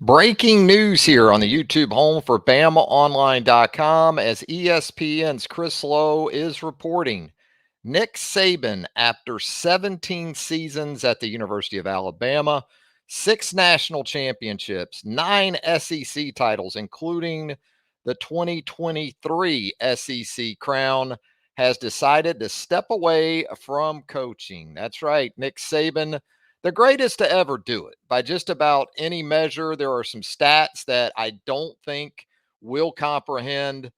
Breaking news here on the YouTube home for BamaOnLine.com as ESPN's Chris Lowe is reporting. Nick Saban, after 17 seasons at the University of Alabama, 6 national championships, 9 SEC titles, including the 2023 SEC crown, has decided to step away from coaching. That's right, Nick Saban, the greatest to ever do it by just about any measure. There are some stats that I don't think we'll comprehend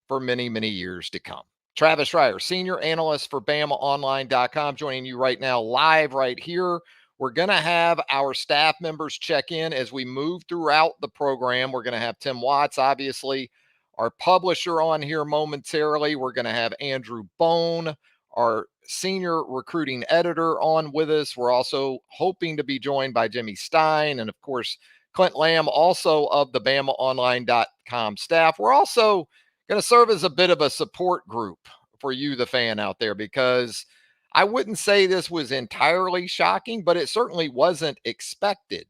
for many, many years to come. Travis Reier, senior analyst for BamaOnline.com, joining you right now live right here. We're going to have our staff members check in as we move throughout the program. We're going to have Tim Watts, obviously, our publisher, on here momentarily. We're going to have Andrew Bone, our senior recruiting editor, on with us. We're also hoping to be joined by Jimmy Stein and, of course, Clint Lamb, also of the BamaOnline.com staff. We're also going to serve as a bit of a support group for you, the fan out there, because I wouldn't say this was entirely shocking, but it certainly wasn't expected.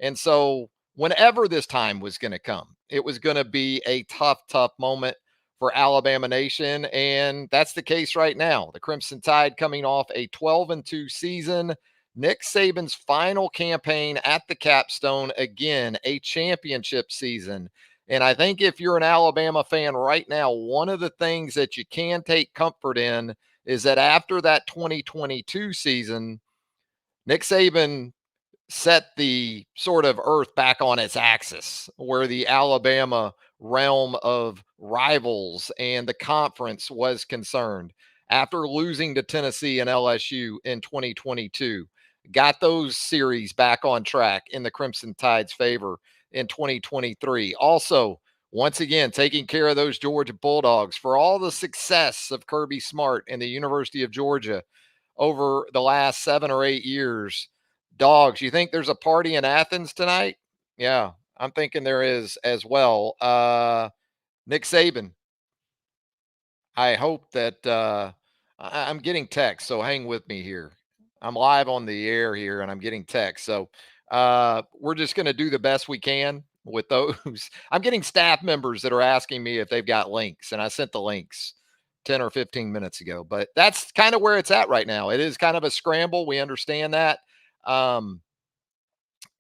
And so whenever this time was going to come, it was going to be a tough, tough moment for Alabama Nation. And that's the case right now. The Crimson Tide coming off a 12-2 season. Nick Saban's final campaign at the capstone, again, a championship season. And I think if you're an Alabama fan right now, one of the things that you can take comfort in is that after that 2022 season, Nick Saban set the sort of earth back on its axis, where the Alabama realm of rivals and the conference was concerned. After losing to Tennessee and LSU in 2022, got those series back on track in the Crimson Tide's favor in 2023. Also, once again, taking care of those Georgia Bulldogs for all the success of Kirby Smart and the University of Georgia over the last 7 or 8 years. Dogs, you think there's a party in Athens tonight? Yeah, I'm thinking there is as well. Nick Saban, I hope that I'm getting text, so hang with me here. I'm live on the air here and I'm getting text. So we're just going to do the best we can with those. I'm getting staff members that are asking me if they've got links, and I sent the links 10 or 15 minutes ago. But that's kind of where it's at right now. It is kind of a scramble. We understand that. Um,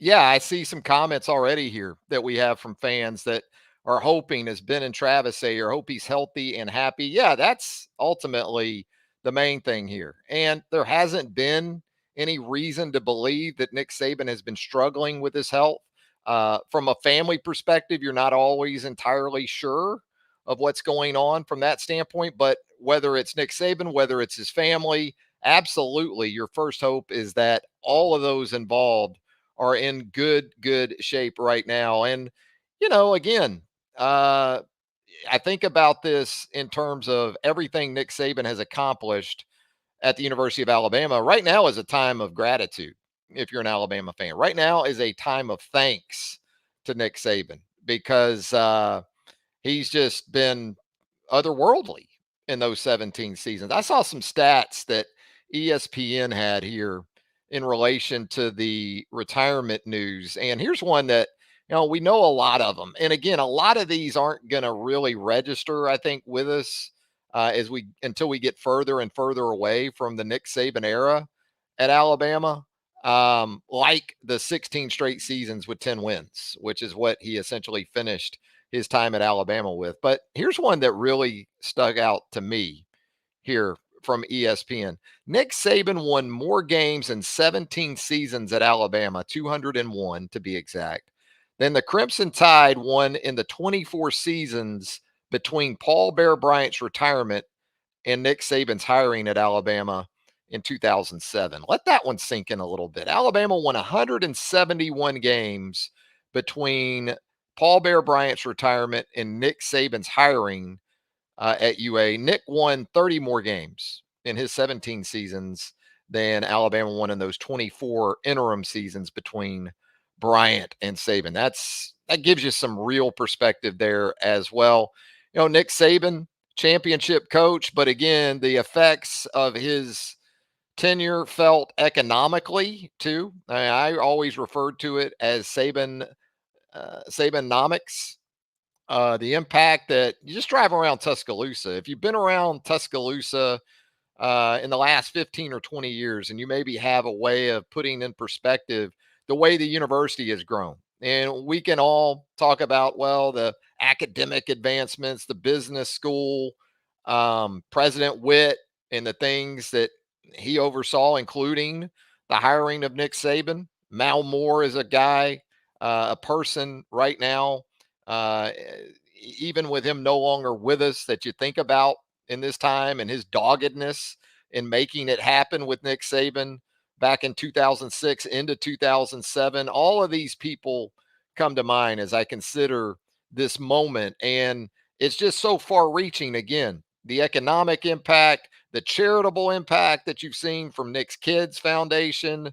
yeah, I see some comments already here that we have from fans that are hoping, as Ben and Travis say, or hope he's healthy and happy. Yeah, that's ultimately the main thing here. And there hasn't been any reason to believe that Nick Saban has been struggling with his health. From a family perspective, you're not always entirely sure of what's going on from that standpoint. But whether it's Nick Saban, whether it's his family, absolutely, your first hope is that all of those involved are in good shape right now. And, again, uh, I think about this in terms of everything Nick Saban has accomplished at the University of Alabama. Right now is a time of gratitude if you're an Alabama fan. Right now is a time of thanks to Nick Saban because he's just been otherworldly in those 17 seasons. I saw some stats that ESPN had here in relation to the retirement news. And here's one that, we know a lot of them. And again, a lot of these aren't going to really register, I think, with us until we get further and further away from the Nick Saban era at Alabama. Like the 16 straight seasons with 10 wins, which is what he essentially finished his time at Alabama with. But here's one that really stuck out to me here from ESPN. Nick Saban won more games in 17 seasons at Alabama, 201 to be exact, than the Crimson Tide won in the 24 seasons between Paul Bear Bryant's retirement and Nick Saban's hiring at Alabama in 2007. Let that one sink in a little bit. Alabama won 171 games between Paul Bear Bryant's retirement and Nick Saban's hiring at UA. Nick won 30 more games in his 17 seasons than Alabama won in those 24 interim seasons between Bryant and Saban. That gives you some real perspective there as well. Nick Saban, championship coach, but again, the effects of his tenure felt economically too. I always referred to it as Saban Sabanomics, the impact that you just drive around Tuscaloosa. If you've been around Tuscaloosa in the last 15 or 20 years, and you maybe have a way of putting in perspective the way the university has grown. And we can all talk about, well, the academic advancements, the business school, President Witt, and the things that he oversaw, including the hiring of Nick Saban. Mal Moore is a guy, a person right now, uh, even with him no longer with us, that you think about in this time, and his doggedness in making it happen with Nick Saban back in 2006 into 2007. All of these people come to mind as I consider this moment. And it's just so far reaching. Again, the economic impact, the charitable impact that you've seen from Nick's Kids Foundation.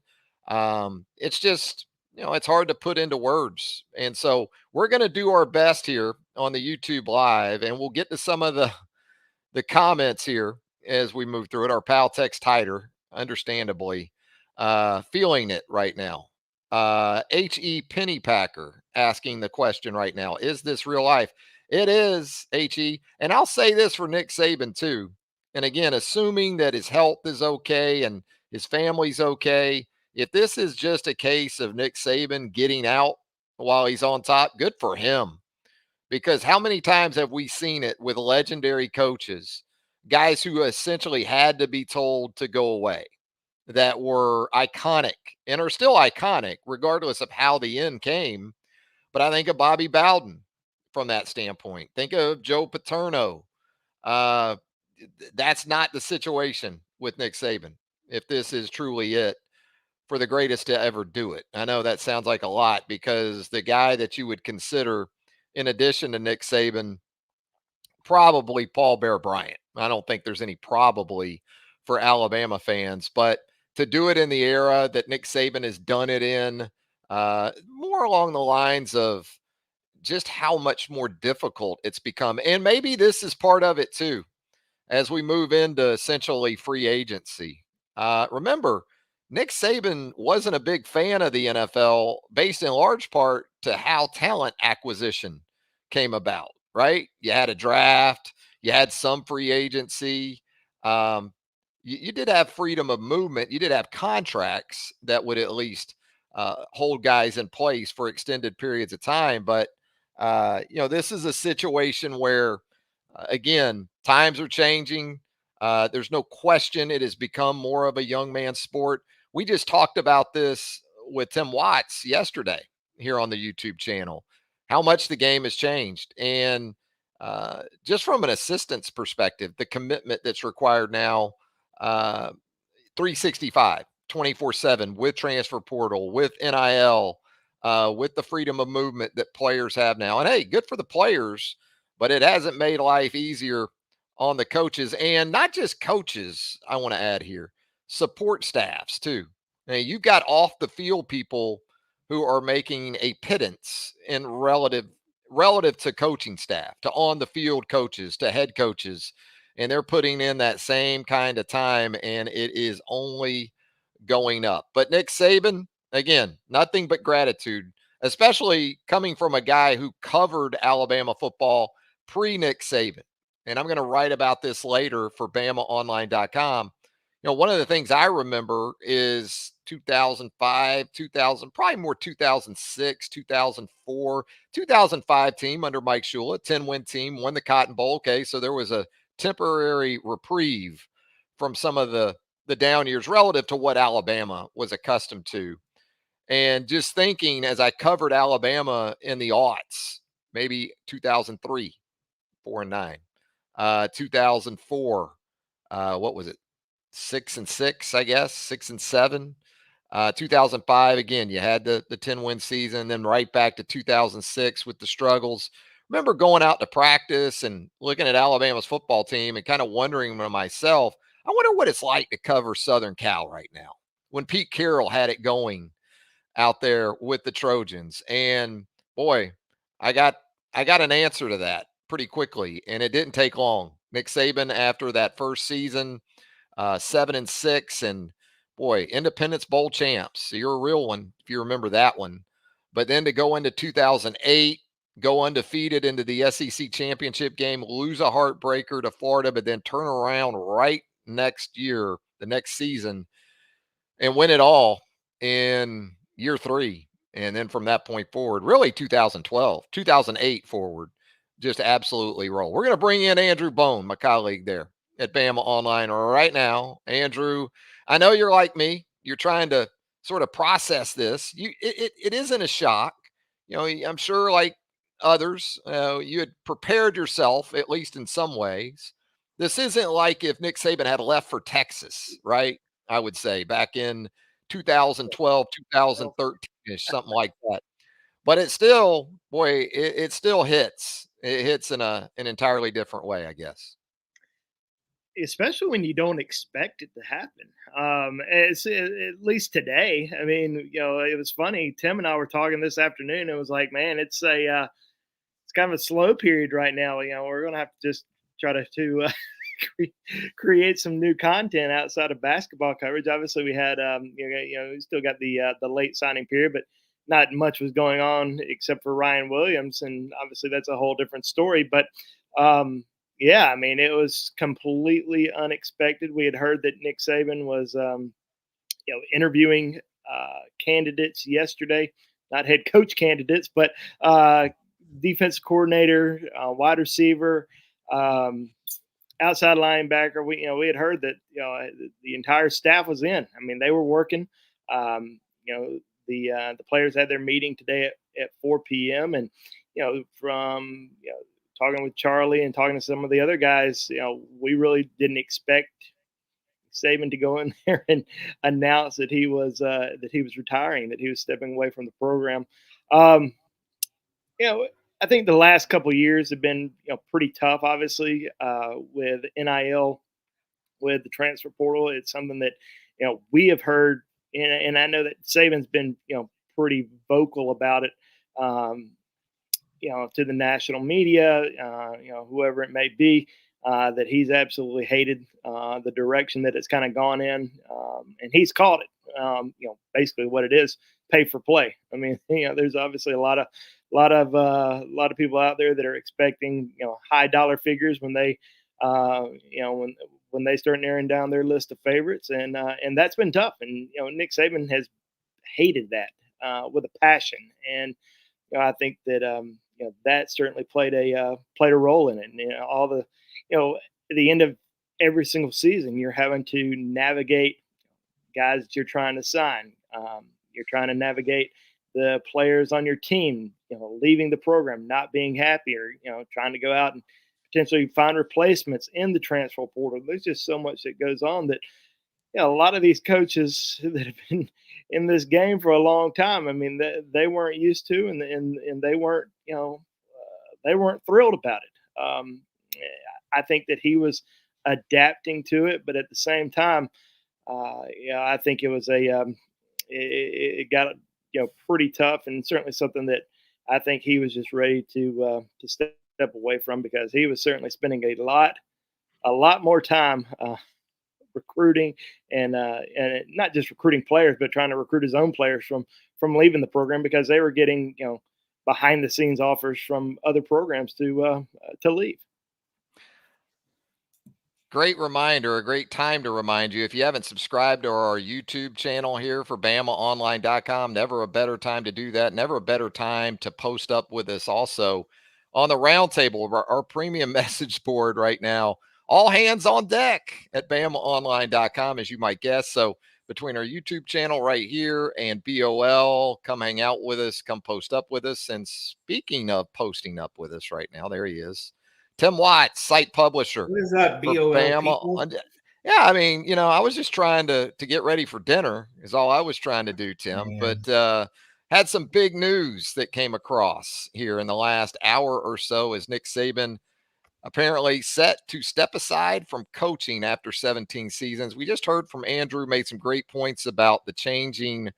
It's just, it's hard to put into words. And so we're going to do our best here on the YouTube live, and we'll get to some of the comments here as we move through it. Our pal text tighter, understandably, feeling it right now. H.E. Pennypacker asking the question right now: is this real life? It is, H.E. And I'll say this for Nick Saban too. And again, assuming that his health is okay and his family's okay, if this is just a case of Nick Saban getting out while he's on top, good for him. Because how many times have we seen it with legendary coaches, guys who essentially had to be told to go away, that were iconic and are still iconic, regardless of how the end came? But I think of Bobby Bowden from that standpoint. Think of Joe Paterno. Uh, that's not the situation with Nick Saban, if this is truly it for the greatest to ever do it. I know that sounds like a lot, because the guy that you would consider, in addition to Nick Saban, probably Paul Bear Bryant. I don't think there's any probably for Alabama fans, but to do it in the era that Nick Saban has done it in, more along the lines of just how much more difficult it's become. And maybe this is part of it too, as we move into essentially free agency. Remember, Nick Saban wasn't a big fan of the NFL, based in large part to how talent acquisition came about, right? You had a draft, you had some free agency. Um, you did have freedom of movement. You did have contracts that would at least hold guys in place for extended periods of time. But, this is a situation where, again, times are changing. There's no question it has become more of a young man's sport. We just talked about this with Tim Watts yesterday here on the YouTube channel, how much the game has changed. And just from an assistant's perspective, the commitment that's required now, uh, 365, 24/7, with transfer portal, with NIL, with the freedom of movement that players have now. And hey, good for the players, but it hasn't made life easier on the coaches, and not just coaches. I want to add here, support staffs too. Now, you've got off the field people who are making a pittance in relative to coaching staff, to on the field coaches, to head coaches, and they're putting in that same kind of time, and it is only going up. But Nick Saban, again, nothing but gratitude, especially coming from a guy who covered Alabama football pre Nick Saban. And I'm going to write about this later for BamaOnLine.com. One of the things I remember is 2005, 2000, probably more 2006, 2004, 2005 team under Mike Shula, 10-win team, won the Cotton Bowl. Okay, so there was a temporary reprieve from some of the down years relative to what Alabama was accustomed to. And just thinking, as I covered Alabama in the aughts, maybe 2003, 4 and 9, 2004, what was it? 6 and 6, I guess, 6 and 7. 2005, again, you had the 10-win season, then right back to 2006 with the struggles. Remember going out to practice and looking at Alabama's football team and kind of wondering to myself, I wonder what it's like to cover Southern Cal right now, when Pete Carroll had it going out there with the Trojans. And boy, I got I got an answer to that pretty quickly, and it didn't take long. Nick Saban, after that first season, 7-6, and boy, Independence Bowl champs. So you're a real one if you remember that one. But then to go into 2008, go undefeated into the SEC championship game, lose a heartbreaker to Florida, but then turn around right next year, the next season, and win it all in year 3. And then from that point forward, really 2012, 2008 forward, just absolutely roll. We're going to bring in Andrew Bone, my colleague there at Bama Online right now. Andrew, I know you're like me. You're trying to sort of process this. It isn't a shock. You know, I'm sure like others, you had prepared yourself, at least in some ways. This isn't like if Nick Saban had left for Texas, right? I would say back in 2012, 2013-ish, something like that. But it still, boy, it still hits. It hits in an entirely different way, I guess. Especially when you don't expect it to happen. It's at least today. I mean, it was funny. Tim and I were talking this afternoon. It was like, man, it's kind of a slow period right now. We're gonna have to just try to create some new content outside of basketball coverage. Obviously, we had we still got the late signing period, but not much was going on except for Ryan Williams, and obviously that's a whole different story. But yeah, I mean, it was completely unexpected. We had heard that Nick Saban was interviewing candidates yesterday, not head coach candidates, but defensive coordinator, wide receiver. Outside linebacker. We had heard that the entire staff was in. I mean, they were working. The players had their meeting today at 4 p.m. and from talking with Charlie and talking to some of the other guys, we really didn't expect Saban to go in there and announce that he was retiring, that he was stepping away from the program. Um, you know, I think the last couple of years have been pretty tough. Obviously, with NIL, with the transfer portal, it's something that we have heard, and I know that Saban's been pretty vocal about it. Um, to the national media, whoever it may be, that he's absolutely hated the direction that it's kind of gone in, and he's called it. Basically what it is, pay for play. I mean, there's obviously a lot of people out there that are expecting high dollar figures when they, when they start narrowing down their list of favorites, and that's been tough. And Nick Saban has hated that with a passion, and I think that that certainly played a role in it. And all the at the end of every single season, you're having to navigate guys that you're trying to sign. You're trying to navigate the players on your team, leaving the program, not being happy, or trying to go out and potentially find replacements in the transfer portal. There's just so much that goes on that a lot of these coaches that have been in this game for a long time. I mean, they weren't used to, and they weren't, they weren't thrilled about it. I think that he was adapting to it, but at the same time, I think it was it got pretty tough, and certainly something that I think he was just ready to step away from, because he was certainly spending a lot more time recruiting and not just recruiting players, but trying to recruit his own players from leaving the program, because they were getting behind the scenes offers from other programs to leave. Great reminder, a great time to remind you. If you haven't subscribed to our YouTube channel here for BamaOnline.com, never a better time to do that. Never a better time to post up with us also on the roundtable of our premium message board right now. All hands on deck at BamaOnline.com, as you might guess. So between our YouTube channel right here and BOL, come hang out with us, come post up with us. And speaking of posting up with us right now, there he is. Tim Watts, site publisher What is that, for BOL Bama. people? Yeah, I mean, I was just trying to get ready for dinner is all I was trying to do, Tim. Man. But had some big news that came across here in the last hour or so, as Nick Saban apparently set to step aside from coaching after 17 seasons. We just heard from Andrew, made some great points about the changing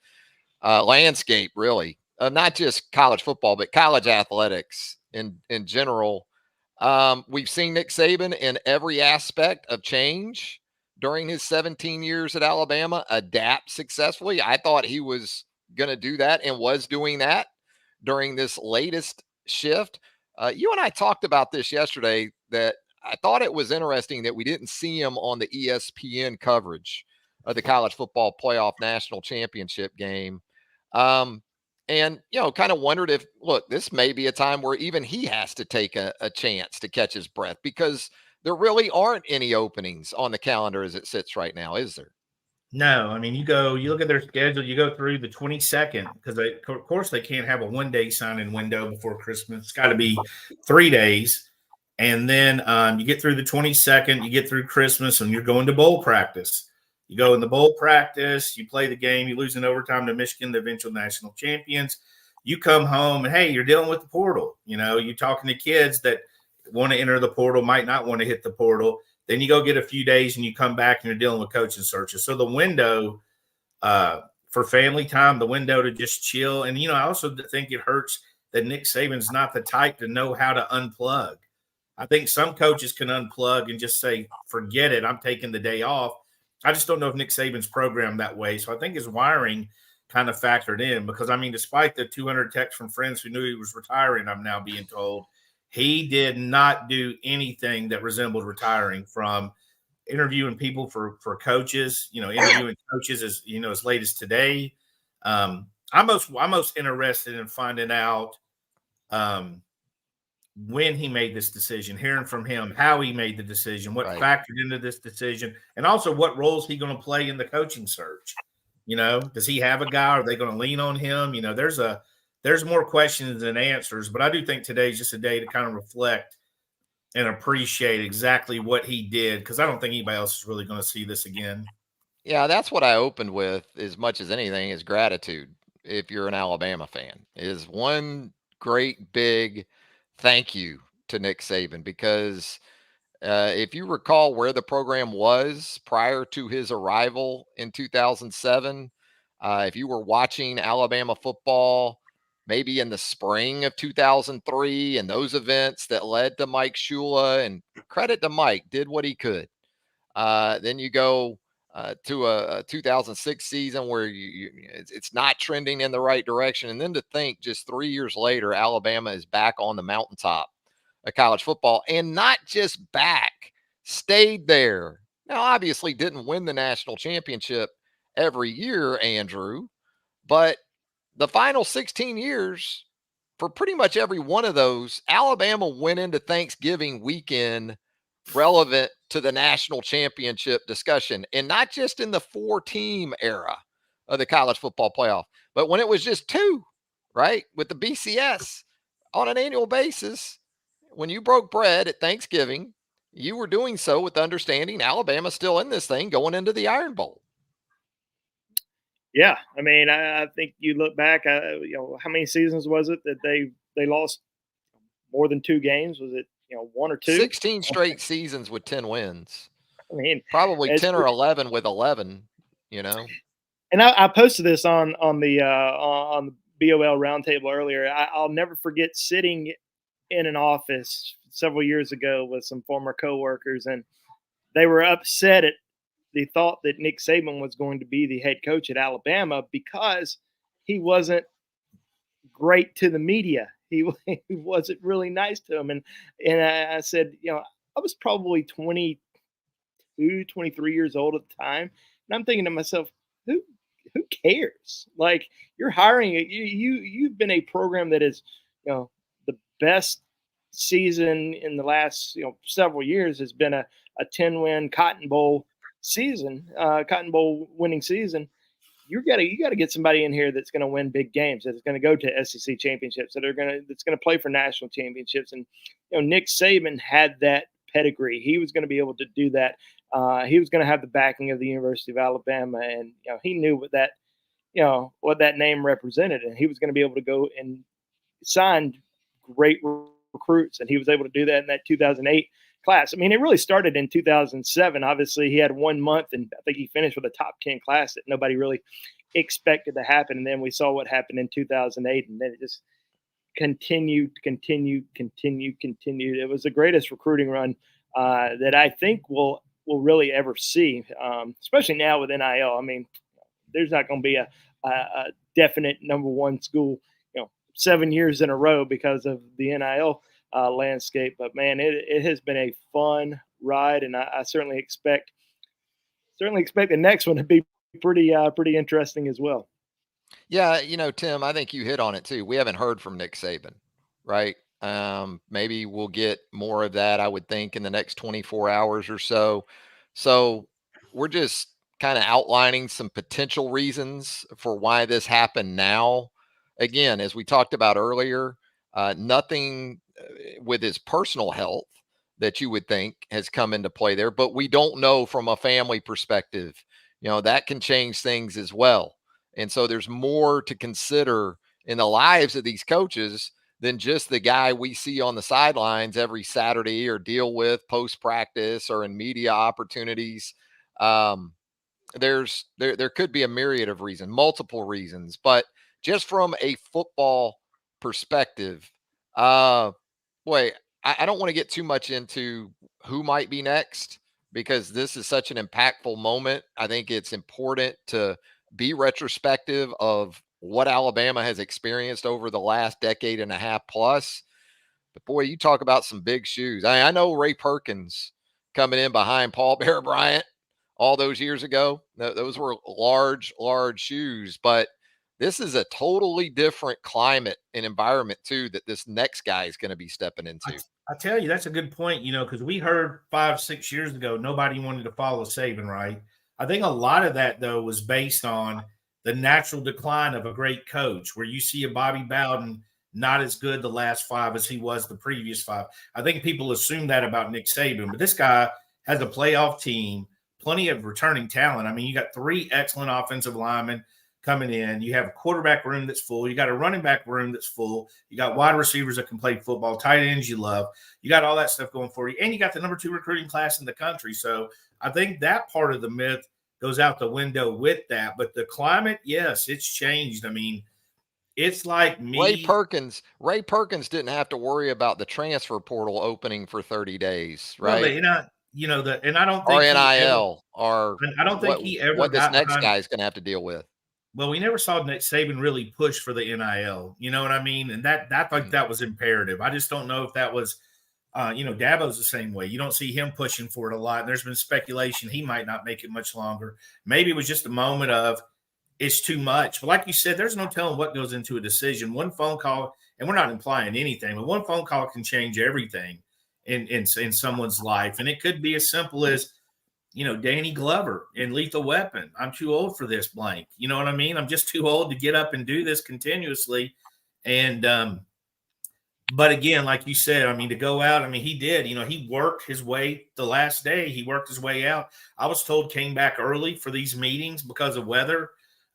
landscape, really, not just college football, but college athletics in general. We've seen Nick Saban in every aspect of change during his 17 years at Alabama adapt successfully. I thought he was going to do that and was doing that. during this latest shift. You and I talked about this yesterday, that I thought it was interesting that we didn't see him on the ESPN coverage of the college football playoff national championship game. Um, and, kind of wondered if, look, this may be a time where even he has to take a chance to catch his breath, because there really aren't any openings on the calendar as it sits right now, is there? No, I mean, you look at their schedule, you go through the 22nd, because of course they can't have a 1-day sign-in window before Christmas. It's got to be 3 days. And then you get through the 22nd, you get through Christmas, and you're going to bowl practice. You go in the bowl practice, you play the game, you lose in overtime to Michigan, the eventual national champions. You come home and, hey, you're dealing with the portal. You're talking to kids that want to enter the portal, might not want to hit the portal. Then you go get a few days and you come back and you're dealing with coaching searches. So the window for family time, the window to just chill. And, I also think it hurts that Nick Saban's not the type to know how to unplug. I think some coaches can unplug and just say, forget it, I'm taking the day off. I just don't know if Nick Saban's programmed that way. So I think his wiring kind of factored in, because, despite the 200 texts from friends who knew he was retiring, I'm now being told, he did not do anything that resembled retiring, from interviewing people for coaches, interviewing coaches as late as today. I'm most interested in finding out when he made this decision, hearing from him how he made the decision, what factored into this decision, and also what role is he going to play in the coaching search. Does he have a guy? Are they going to lean on him? There's more questions than answers, but I do think today's just a day to kind of reflect and appreciate exactly what he did, because I don't think anybody else is really going to see this again. Yeah, that's what I opened with, as much as anything, is gratitude. If you're an Alabama fan, is one great big thank you to Nick Saban, because if you recall where the program was prior to his arrival in 2007, if you were watching Alabama football maybe in the spring of 2003 and those events that led to Mike Shula, and credit to Mike, did what he could. Then you go to a 2006 season where it's not trending in the right direction. And then to think just 3 years later, Alabama is back on the mountaintop of college football, and not just back, stayed there. Now, obviously didn't win the national championship every year, Andrew, but the final 16 years, for pretty much every one of those, Alabama went into Thanksgiving weekend relevant to the national championship discussion, and not just in the 4-team era of the college football playoff, but when it was just 2, right? With the BCS on an annual basis. When you broke bread at Thanksgiving, you were doing so with understanding Alabama's still in this thing going into the Iron Bowl. Yeah, I think you look back, how many seasons was it that they lost more than 2 games? Was it 1 or 2? 16 straight seasons with 10 wins. Probably 10 or 11 with 11. And I posted this on the BOL roundtable earlier. I'll never forget sitting in an office several years ago with some former coworkers, and they were upset at the thought that Nick Saban was going to be the head coach at Alabama, because he wasn't great to the media. He wasn't really nice to him. And I said, I was probably 22, 23 years old at the time. And I'm thinking to myself, who cares? Like, you're hiring you've been a program that is, the best season in the last, several years has been a 10-win Cotton Bowl season, Cotton Bowl winning season. You got to get somebody in here that's going to win big games, that's going to go to SEC championships, that's going to play for national championships. And Nick Saban had that pedigree. He was going to be able to do that. He was going to have the backing of the University of Alabama, and he knew what that name represented, and he was going to be able to go and sign great recruits, and he was able to do that in that 2008 class. It really started in 2007. Obviously, he had 1 month, and I think he finished with a top 10 class that nobody really expected to happen. And then we saw what happened in 2008, and then it just continued. It was the greatest recruiting run that I think we'll really ever see, especially now with NIL. There's not going to be a definite number one school, 7 years in a row because of the NIL landscape. But man, it has been a fun ride, and I certainly expect the next one to be pretty interesting as well. Yeah, Tim, I think you hit on it too. We haven't heard from Nick Saban, right? Maybe we'll get more of that, I would think, in the next 24 hours or so. So we're just kind of outlining some potential reasons for why this happened now. Again, as we talked about earlier, nothing with his personal health that you would think has come into play there, but we don't know from a family perspective. That can change things as well. And so there's more to consider in the lives of these coaches than just the guy we see on the sidelines every Saturday or deal with post practice or in media opportunities. There could be a myriad of reasons, multiple reasons, but just from a football perspective, boy, I don't want to get too much into who might be next because this is such an impactful moment. I think it's important to be retrospective of what Alabama has experienced over the last decade and a half plus. But boy, you talk about some big shoes. I know Ray Perkins coming in behind Paul Bear Bryant all those years ago. Those were large, large shoes, but this is a totally different climate and environment too that this next guy is going to be stepping into. I tell you, that's a good point, because we heard 5-6 years ago, nobody wanted to follow Saban, right? I think a lot of that, though, was based on the natural decline of a great coach, where you see a Bobby Bowden not as good the last 5 as he was the previous 5. I think people assume that about Nick Saban, but this guy has a playoff team, plenty of returning talent. I mean, you got 3 excellent offensive linemen coming in. You have a quarterback room that's full. You got a running back room that's full. You got wide receivers that can play football, tight ends you love. You got all that stuff going for you. And you got the number 2 recruiting class in the country. So I think that part of the myth goes out the window with that. But the climate, yes, it's changed. I mean, it's like me. Ray Perkins didn't have to worry about the transfer portal opening for 30 days, right? Well, and I don't think or NIL or I don't think he ever what this got next behind, guy is going to have to deal with. Well, we never saw Nick Saban really push for the NIL. You know what I mean? And that like that was imperative. I just don't know if that was, Dabo's the same way. You don't see him pushing for it a lot. And there's been speculation he might not make it much longer. Maybe it was just a moment of it's too much. But like you said, there's no telling what goes into a decision. One phone call, and we're not implying anything, but one phone call can change everything in someone's life. And it could be as simple as, Danny Glover in Lethal Weapon. I'm too old for this blank. You know what I mean? I'm just too old to get up and do this continuously. And, but again, like you said, I mean, to go out, I mean, he did, he worked his way the last day. He worked his way out. I was told came back early for these meetings because of weather.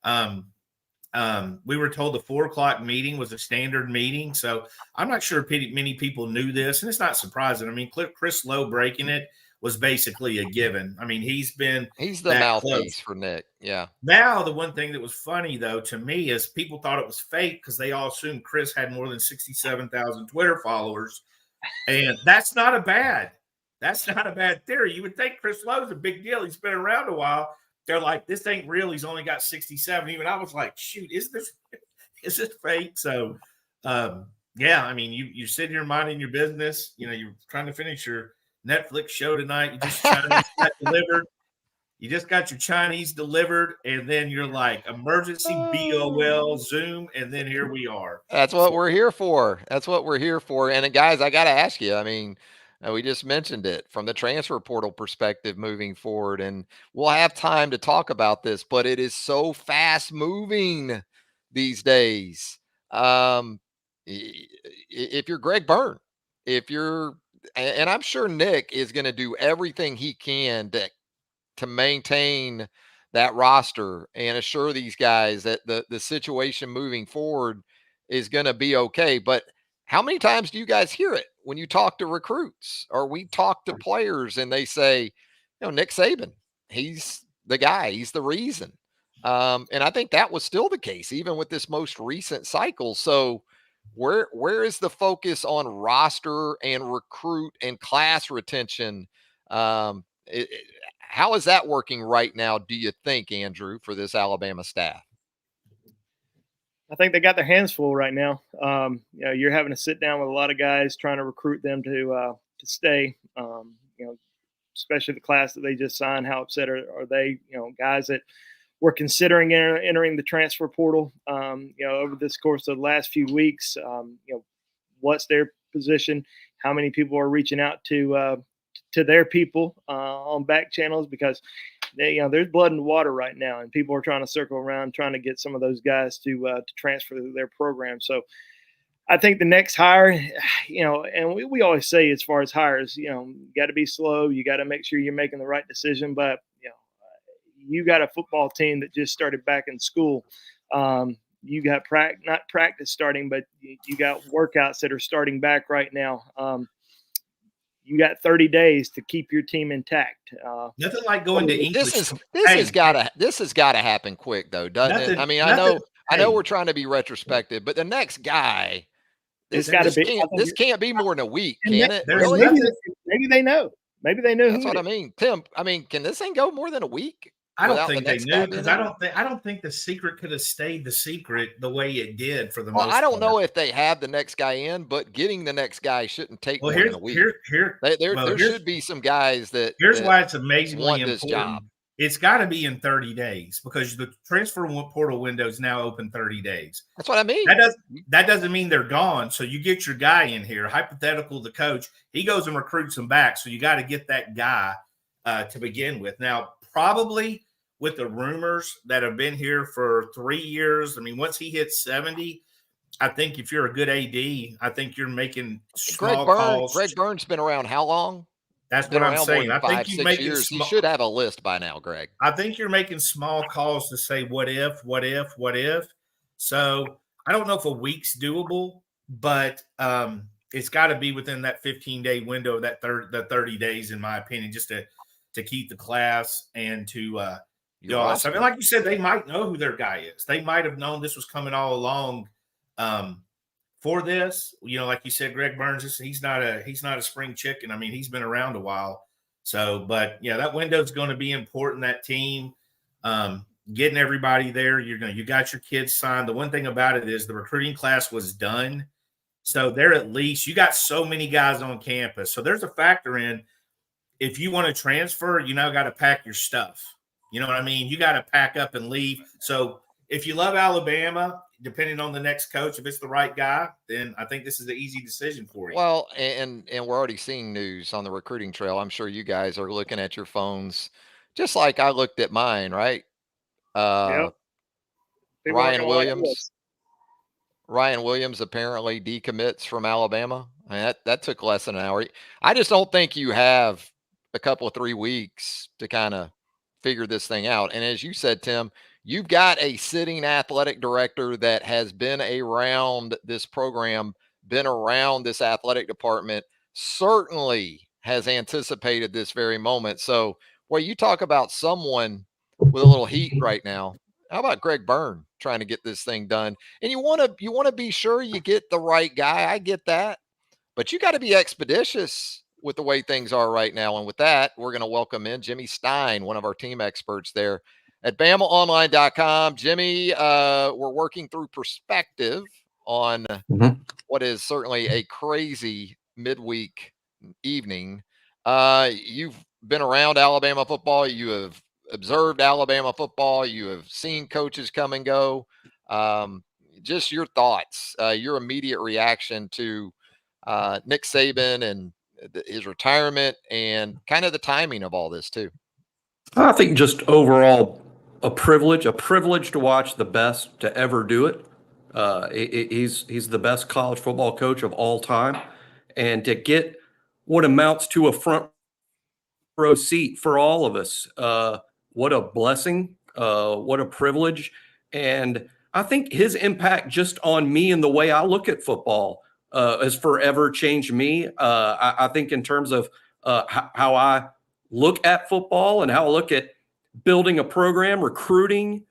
We were told the 4:00 meeting was a standard meeting. So I'm not sure many people knew this, and it's not surprising. I mean, Chris Lowe breaking it was basically a given. I mean, he's the mouthpiece for Nick. Yeah. Now, the one thing that was funny, though, to me is people thought it was fake because they all assumed Chris had more than 67,000 Twitter followers. And that's not a bad theory. You would think Chris Lowe's a big deal. He's been around a while. They're like, this ain't real. He's only got 67. Even I was like, shoot, is this fake? So, yeah, I mean, you're sitting here minding your business. You're trying to finish your Netflix show tonight. You just got delivered. You just got your Chinese delivered, and then you're like emergency BOL Zoom, and then here we are. That's what we're here for. And guys, I got to ask you. I mean, we just mentioned it from the transfer portal perspective moving forward, and we'll have time to talk about this. But it is so fast moving these days. If you're Greg Byrne, and I'm sure Nick is going to do everything he can to maintain that roster and assure these guys that the situation moving forward is going to be okay. But how many times do you guys hear it when you talk to recruits or we talk to players and they say, Nick Saban, he's the guy, he's the reason. And I think that was still the case, even with this most recent cycle. So where is the focus on roster and recruit and class retention? How is that working right now, do you think, Andrew, for this Alabama staff? I think they got their hands full right now. You're having to sit down with a lot of guys trying to recruit them to stay. Especially the class that they just signed. How upset are they? Guys that were considering entering the transfer portal. Over this course of the last few weeks. What's their position? How many people are reaching out to their people on back channels, because there's blood in the water right now, and people are trying to circle around, trying to get some of those guys to transfer to their program. So I think the next hire, and we always say as far as hires, you got to be slow. You got to make sure you're making the right decision. But, you got a football team that just started back in school. You got not practice starting, but you got workouts that are starting back right now. You got 30 days to keep your team intact. Nothing like going to English. This has got to happen quick, though, doesn't it? I mean, I know we're trying to be retrospective, but the next guy, this can't be more than a week, can it? Really? Maybe they know. Maybe they know. That's what I mean, Tim. I mean, can this thing go more than a week? I don't think they knew, because I don't think the secret could have stayed the secret the way it did for the most part. I don't know if they have the next guy in, but getting the next guy shouldn't take more than a week. There should be some guys that. Here's why it's amazingly want important. This job. It's got to be in 30 days, because the transfer portal window is now open 30 days. That's what I mean. That doesn't mean they're gone. So you get your guy in here. Hypothetical, the coach, he goes and recruits them back. So you got to get that guy to begin with. Now, probably with the rumors that have been here for 3 years, I mean, once he hits 70, I think if you're a good AD, I think you're making small calls. Greg Byrne's been around how long? That's what I'm saying. I think you make years. You should have a list by now, Greg. I think you're making small calls to say what if. So I don't know if a week's doable, but it's got to be within that 15-day window, the 30 days, in my opinion, just to keep the class and to I mean, like you said, they might know who their guy is. They might have known this was coming all along for this. Like you said, Greg Burns, he's not a spring chicken. I mean, he's been around a while. So, but yeah, that window is going to be important. That team, getting everybody there. You got your kids signed. The one thing about it is the recruiting class was done. So they're at least, you got so many guys on campus. So there's a factor in, if you want to transfer, you now got to pack your stuff. You know what I mean? You got to pack up and leave. So if you love Alabama, depending on the next coach, if it's the right guy, then I think this is an easy decision for you. Well, and we're already seeing news on the recruiting trail. I'm sure you guys are looking at your phones, just like I looked at mine, right? Yep. Ryan Williams apparently decommits from Alabama. I mean, that took less than an hour. I just don't think you have a couple of 3 weeks to kind of figure this thing out. And as you said, Tim, you've got a sitting athletic director that has been around this program, been around this athletic department, certainly has anticipated this very moment. So, well, you talk about someone with a little heat right now. How about Greg Byrne trying to get this thing done? And you want to be sure you get the right guy. I get that, but you got to be expeditious with the way things are right now. And with that, we're going to welcome in Jimmy Stein, one of our team experts there at BamaOnLine.com. Jimmy, we're working through perspective on what is certainly a crazy midweek evening. You've been around Alabama football. You have observed Alabama football. You have seen coaches come and go. Just your thoughts, your immediate reaction to Nick Saban and his retirement and kind of the timing of all this too. I think just overall a privilege to watch the best to ever do it. He's the best college football coach of all time, and to get what amounts to a front row seat for all of us. What a blessing, what a privilege. And I think his impact just on me and the way I look at football has forever changed me. I think in terms of how I look at football and how I look at building a program, recruiting,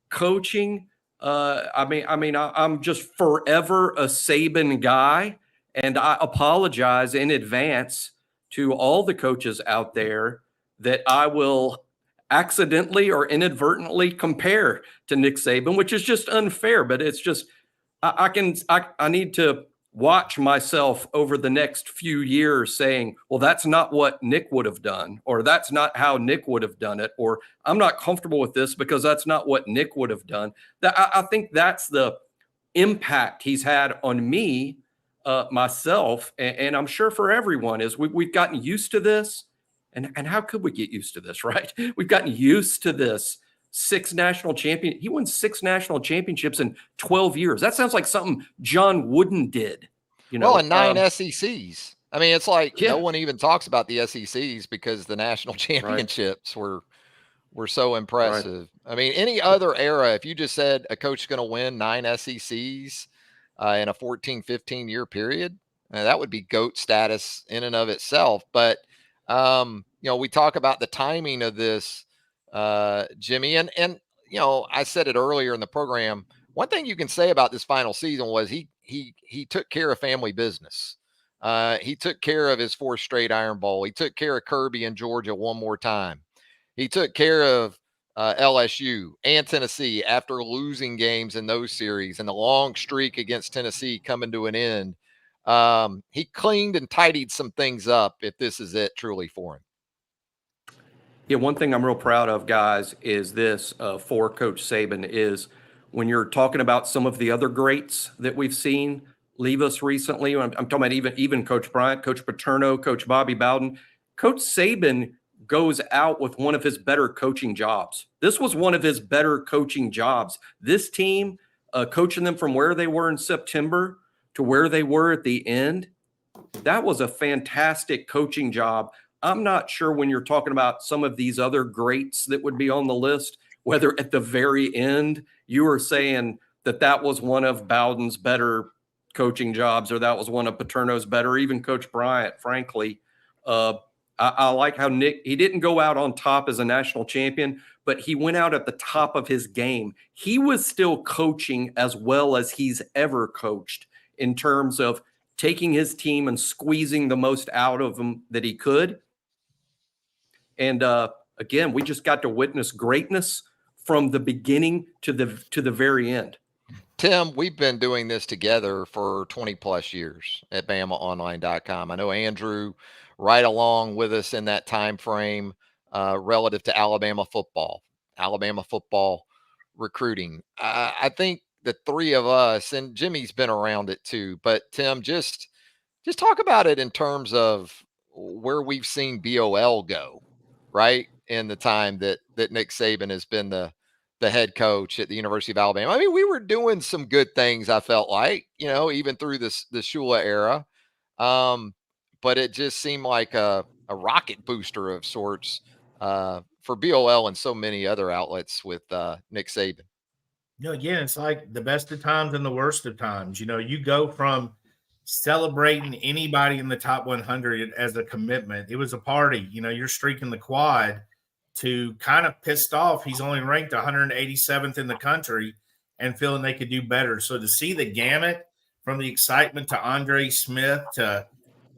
coaching. I'm just forever a Saban guy, and I apologize in advance to all the coaches out there that I will accidentally or inadvertently compare to Nick Saban, which is just unfair. But it's just I need to watch myself over the next few years saying, well, that's not what Nick would have done, or that's not how Nick would have done it, or I'm not comfortable with this because that's not what Nick would have done. That I think that's the impact he's had on me, myself, and I'm sure for everyone is we've gotten used to this. And how could we get used to this, right? We've gotten used to this. He won 6 national championships in 12 years. That sounds like something John Wooden did. Well, and 9 SECs. I mean, it's like Yeah. no one even talks about the SECs because the national championships were so impressive. Right. I mean, any other era, if you just said a coach is going to win 9 SECs in a 14, 15-year period, that would be GOAT status in and of itself. But, we talk about the timing of this, Jimmy, and I said it earlier in the program. One thing you can say about this final season was he took care of family business. He took care of his 4th straight Iron Bowl. He took care of Kirby and Georgia one more time. He took care of LSU and Tennessee after losing games in those series and the long streak against Tennessee coming to an end. He cleaned and tidied some things up, if this is it truly for him. Yeah, one thing I'm real proud of, guys, is this for Coach Saban is when you're talking about some of the other greats that we've seen leave us recently. I'm talking about even Coach Bryant, Coach Paterno, Coach Bobby Bowden. Coach Saban goes out with one of his better coaching jobs. This was one of his better coaching jobs. This team, coaching them from where they were in September to where they were at the end, that was a fantastic coaching job. I'm not sure when you're talking about some of these other greats that would be on the list, whether at the very end you were saying that was one of Bowden's better coaching jobs or that was one of Paterno's better, even Coach Bryant, frankly. I like how Nick, he didn't go out on top as a national champion, but he went out at the top of his game. He was still coaching as well as he's ever coached in terms of taking his team and squeezing the most out of them that he could. And again, we just got to witness greatness from the beginning to the very end. Tim, we've been doing this together for 20 plus years at BamaOnLine.com. I know Andrew right along with us in that time frame relative to Alabama football recruiting. I think the 3 of us, and Jimmy's been around it too, but Tim, just talk about it in terms of where we've seen BOL go, right? In the time that Nick Saban has been the head coach at the University of Alabama. I mean, we were doing some good things, I felt like, even through the Shula era. But it just seemed like a rocket booster of sorts for BOL and so many other outlets with Nick Saban. Again, it's like the best of times and the worst of times. You go from celebrating anybody in the top 100 as a commitment. It was a party. You're streaking the quad to kind of pissed off. He's only ranked 187th in the country and feeling they could do better. So to see the gamut from the excitement to Andre Smith to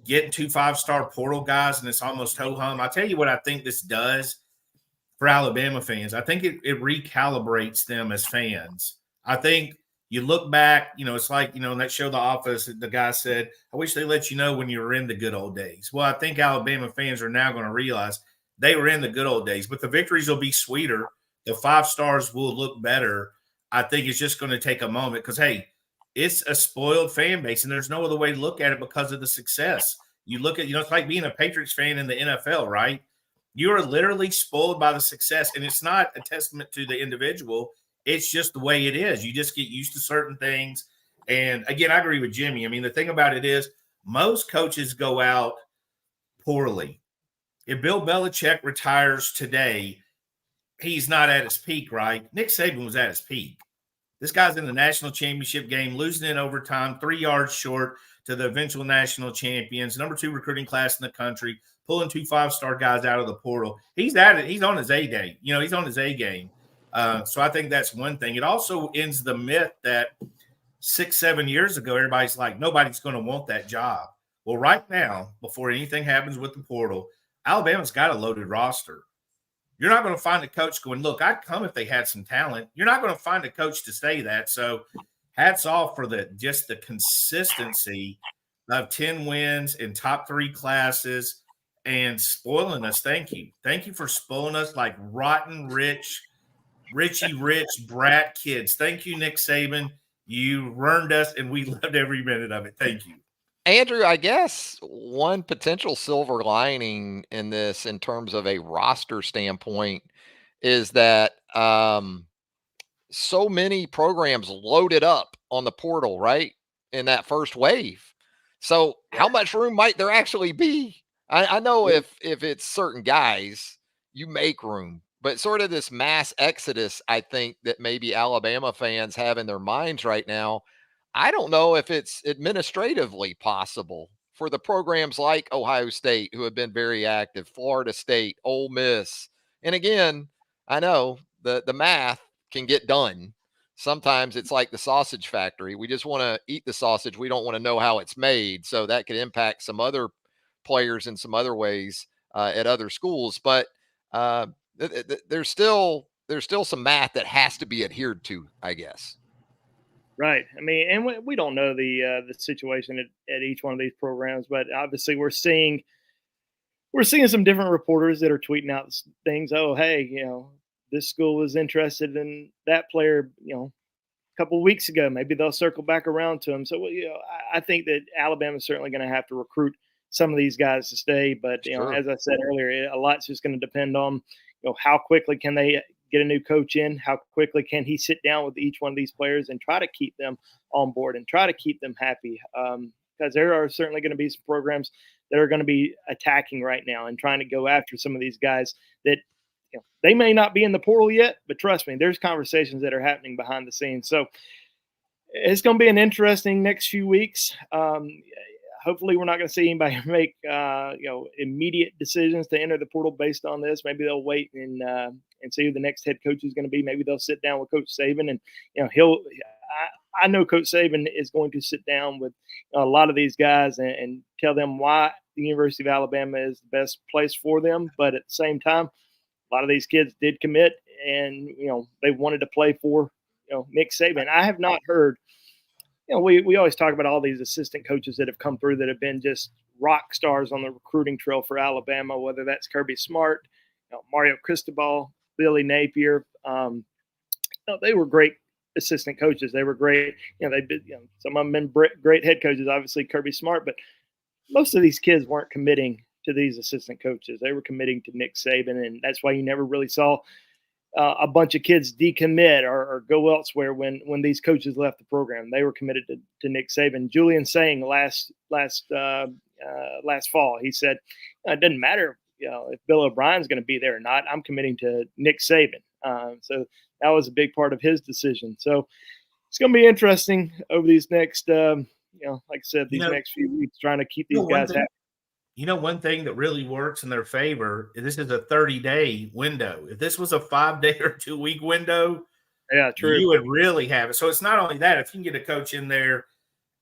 getting 2 5-star portal guys, and it's almost ho-hum. I'll tell you what I think this does for Alabama fans. I think it recalibrates them as fans. I think you look back, it's like, in that show, The Office, the guy said, I wish they let you know when you were in the good old days. Well, I think Alabama fans are now going to realize they were in the good old days, but the victories will be sweeter. The 5 stars will look better. I think it's just going to take a moment because, hey, it's a spoiled fan base, and there's no other way to look at it because of the success. You look at, it's like being a Patriots fan in the NFL, right? You are literally spoiled by the success, and it's not a testament to the individual. It's just the way it is. You just get used to certain things. And, again, I agree with Jimmy. I mean, the thing about it is most coaches go out poorly. If Bill Belichick retires today, he's not at his peak, right? Nick Saban was at his peak. This guy's in the national championship game, losing in overtime, 3 yards short to the eventual national champions, number 2 recruiting class in the country, pulling 2 5-star guys out of the portal. He's at it. He's on his A day. He's on his A game. So I think that's one thing. It also ends the myth that 6-7 years ago, everybody's like, nobody's going to want that job. Well, right now, before anything happens with the portal, Alabama's got a loaded roster. You're not going to find a coach going, look, I'd come if they had some talent. You're not going to find a coach to say that. So hats off for just the consistency of 10 wins in top 3 classes and spoiling us. Thank you. Thank you for spoiling us like rotten, Richie Rich brat kids. Thank you, Nick Saban. You earned us, and we loved every minute of it. Thank you. Andrew, I guess one potential silver lining in this, in terms of a roster standpoint, is that so many programs loaded up on the portal, right, in that first wave. So how much room might there actually be? I know if it's certain guys, you make room, but sort of this mass exodus, I think, that maybe Alabama fans have in their minds right now, I don't know if it's administratively possible for the programs like Ohio State, who have been very active, Florida State, Ole Miss. And again, I know the math can get done. Sometimes it's like the sausage factory. We just want to eat the sausage. We don't want to know how it's made. So that could impact some other players in some other ways at other schools. But there's still some math that has to be adhered to, I guess. Right. I mean, and we don't know the situation at each one of these programs, but obviously we're seeing some different reporters that are tweeting out things. Oh, hey, this school was interested in that player, a couple of weeks ago. Maybe they'll circle back around to him. So, I think that Alabama's certainly going to have to recruit some of these guys to stay. But, Sure. As I said earlier, a lot's just going to depend on, how quickly can they get a new coach in? How quickly can he sit down with each one of these players and try to keep them on board and try to keep them happy? Because there are certainly going to be some programs that are going to be attacking right now and trying to go after some of these guys that they may not be in the portal yet, but trust me, there's conversations that are happening behind the scenes. So it's going to be an interesting next few weeks. Hopefully we're not going to see anybody make immediate decisions to enter the portal based on this. Maybe they'll wait and see who the next head coach is going to be. Maybe they'll sit down with Coach Saban, and I know Coach Saban is going to sit down with a lot of these guys and tell them why the University of Alabama is the best place for them. But at the same time, a lot of these kids did commit, and they wanted to play for Nick Saban. I have not heard. We always talk about all these assistant coaches that have come through that have been just rock stars on the recruiting trail for Alabama, whether that's Kirby Smart, Mario Cristobal, Billy Napier. They were great assistant coaches. They were great. They did. Some of them been great head coaches. Obviously, Kirby Smart, but most of these kids weren't committing to these assistant coaches. They were committing to Nick Saban, and that's why you never really saw a bunch of kids decommit or go elsewhere when these coaches left the program. They were committed to Nick Saban. Julian Sang last fall, he said, it doesn't matter if Bill O'Brien's going to be there or not. I'm committing to Nick Saban. So that was a big part of his decision. So it's going to be interesting over these next, like I said, next few weeks, trying to keep these guys happy. One thing that really works in their favor, this is a 30-day window. If this was a 5-day or 2-week window, yeah, true, you would really have it. So it's not only that, if you can get a coach in there,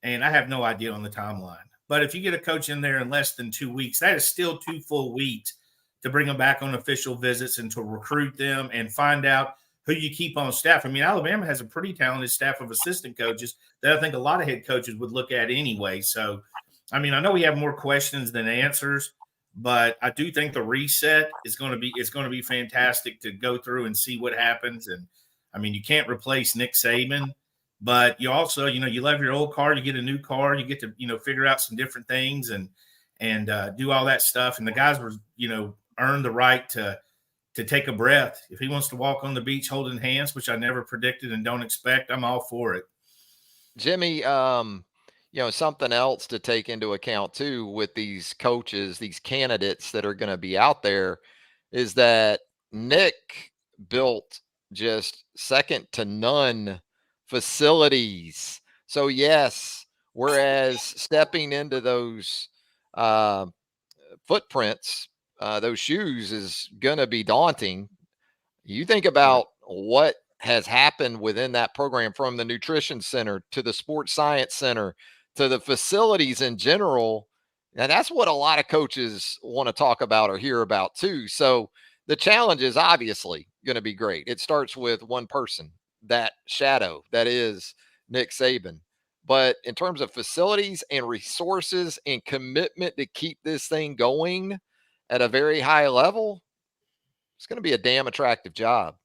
and I have no idea on the timeline, but if you get a coach in there in less than 2 weeks, that is still 2 full weeks to bring them back on official visits and to recruit them and find out who you keep on staff. I mean, Alabama has a pretty talented staff of assistant coaches that I think a lot of head coaches would look at anyway. So, I mean, I know we have more questions than answers, but I do think the reset is going to be fantastic to go through and see what happens. And I mean, you can't replace Nick Saban, but you also, you love your old car, you get a new car, you get to, figure out some different things and do all that stuff. And the guys were, earned the right to take a breath. If he wants to walk on the beach holding hands, which I never predicted and don't expect, I'm all for it. Jimmy, something else to take into account too with these coaches, these candidates that are going to be out there, is that Nick built just second to none facilities. So yes, whereas stepping into those footprints, those shoes is going to be daunting. You think about what has happened within that program, from the nutrition center to the sports science center to the facilities in general. And that's what a lot of coaches want to talk about or hear about too. So The challenge is obviously going to be great. It starts with one person, that shadow that is Nick Saban. But in terms of facilities and resources and commitment to keep this thing going at a very high level, it's going to be a damn attractive job.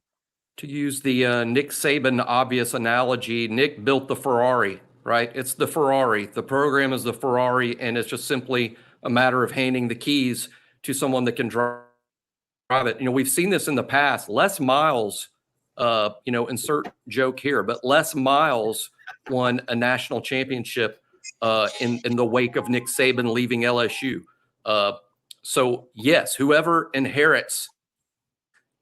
To use the Nick Saban obvious analogy, Nick built the Ferrari, right? It's the Ferrari. The program is the Ferrari, and it's just simply a matter of handing the keys to someone that can drive it. We've seen this in the past. Les Miles, insert joke here, but Les Miles won a national championship in the wake of Nick Saban leaving LSU. So yes, whoever inherits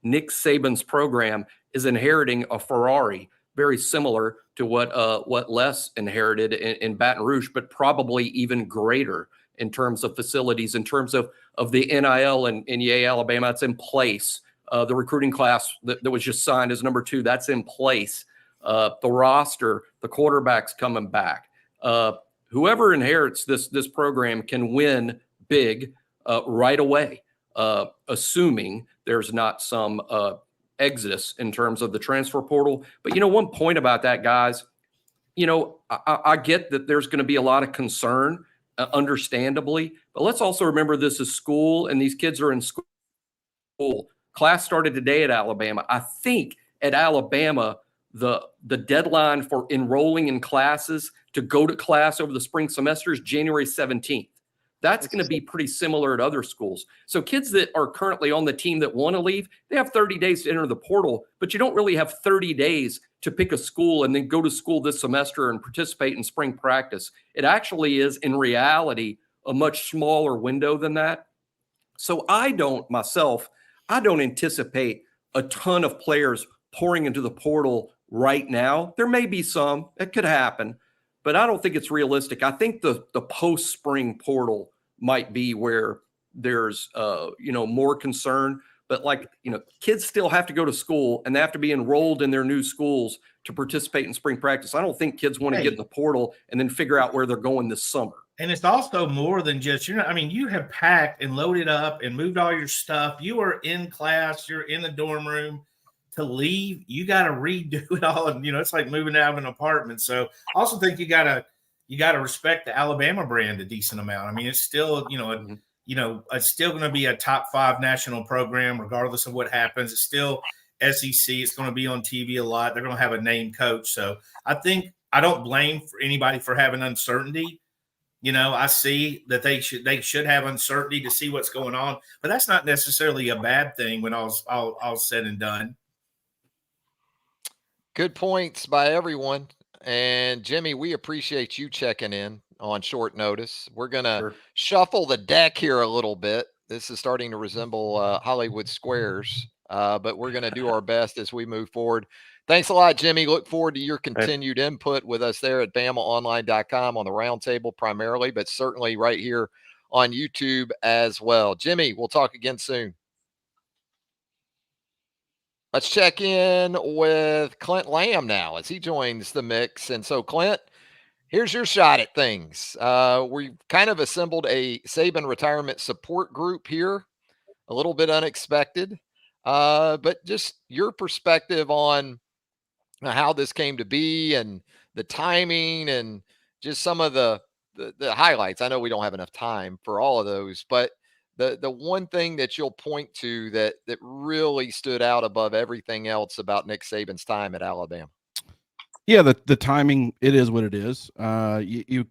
Nick Saban's program is inheriting a Ferrari, very similar to what Les inherited in Baton Rouge, but probably even greater in terms of facilities, in terms of the NIL in Yale, Alabama. It's in place. The recruiting class that was just signed as number 2, that's in place. The roster, the quarterback's coming back. Whoever inherits this program can win big right away, assuming there's not some exodus in terms of the transfer portal. But, one point about that, guys, I get that there's going to be a lot of concern, understandably, but let's also remember this is school and these kids are in school. Class started today at Alabama. I think at Alabama, the deadline for enrolling in classes to go to class over the spring semester is January 17th. That's going to be pretty similar at other schools. So kids that are currently on the team that want to leave, they have 30 days to enter the portal, but you don't really have 30 days to pick a school and then go to school this semester and participate in spring practice. It actually is, in reality, a much smaller window than that. So I don't anticipate a ton of players pouring into the portal right now. There may be some, it could happen, but I don't think it's realistic. I think the post-spring portal might be where there's more concern. But kids still have to go to school and they have to be enrolled in their new schools to participate in spring practice. I don't think kids want to get in the portal and then figure out where they're going this summer. And it's also more than just, you have packed and loaded up and moved all your stuff. You are in class, you're in the dorm room. To leave, you got to redo it all. And, it's like moving out of an apartment. So I also think you got to respect the Alabama brand a decent amount. I mean, it's still, it's still going to be a top 5 national program, regardless of what happens. It's still SEC. It's going to be on TV a lot. They're going to have a named coach. So I don't blame anybody for having uncertainty. I see that they should have uncertainty to see what's going on, but that's not necessarily a bad thing when all said and done. Good points by everyone. And Jimmy, we appreciate you checking in on short notice. We're going to shuffle the deck here a little bit. This is starting to resemble Hollywood Squares, but we're going to do our best as we move forward. Thanks a lot, Jimmy. Look forward to your continued input with us there at BamaOnline.com on the roundtable primarily, but certainly right here on YouTube as well. Jimmy, we'll talk again soon. Let's check in with Clint Lamb now as he joins the mix. And so, Clint, here's your shot at things. We've kind of assembled a Saban retirement support group here, a little bit unexpected, but just your perspective on how this came to be and the timing and just some of the highlights. I know we don't have enough time for all of those, but the one thing that you'll point to that really stood out above everything else about Nick Saban's time at Alabama. Yeah, the timing, it is what it is. We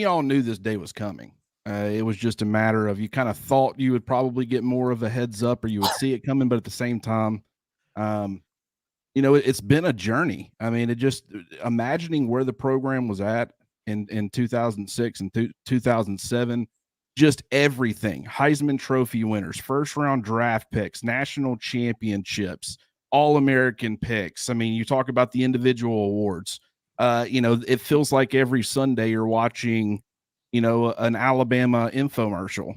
all knew this day was coming. It was just a matter of, you kind of thought you would probably get more of a heads up or you would see it coming, but at the same time, it's been a journey. I mean, imagining where the program was at in 2006 and 2007, just everything, Heisman Trophy winners, first round draft picks, national championships, All-American picks. I mean, you talk about the individual awards. It feels like every Sunday you're watching, an Alabama infomercial,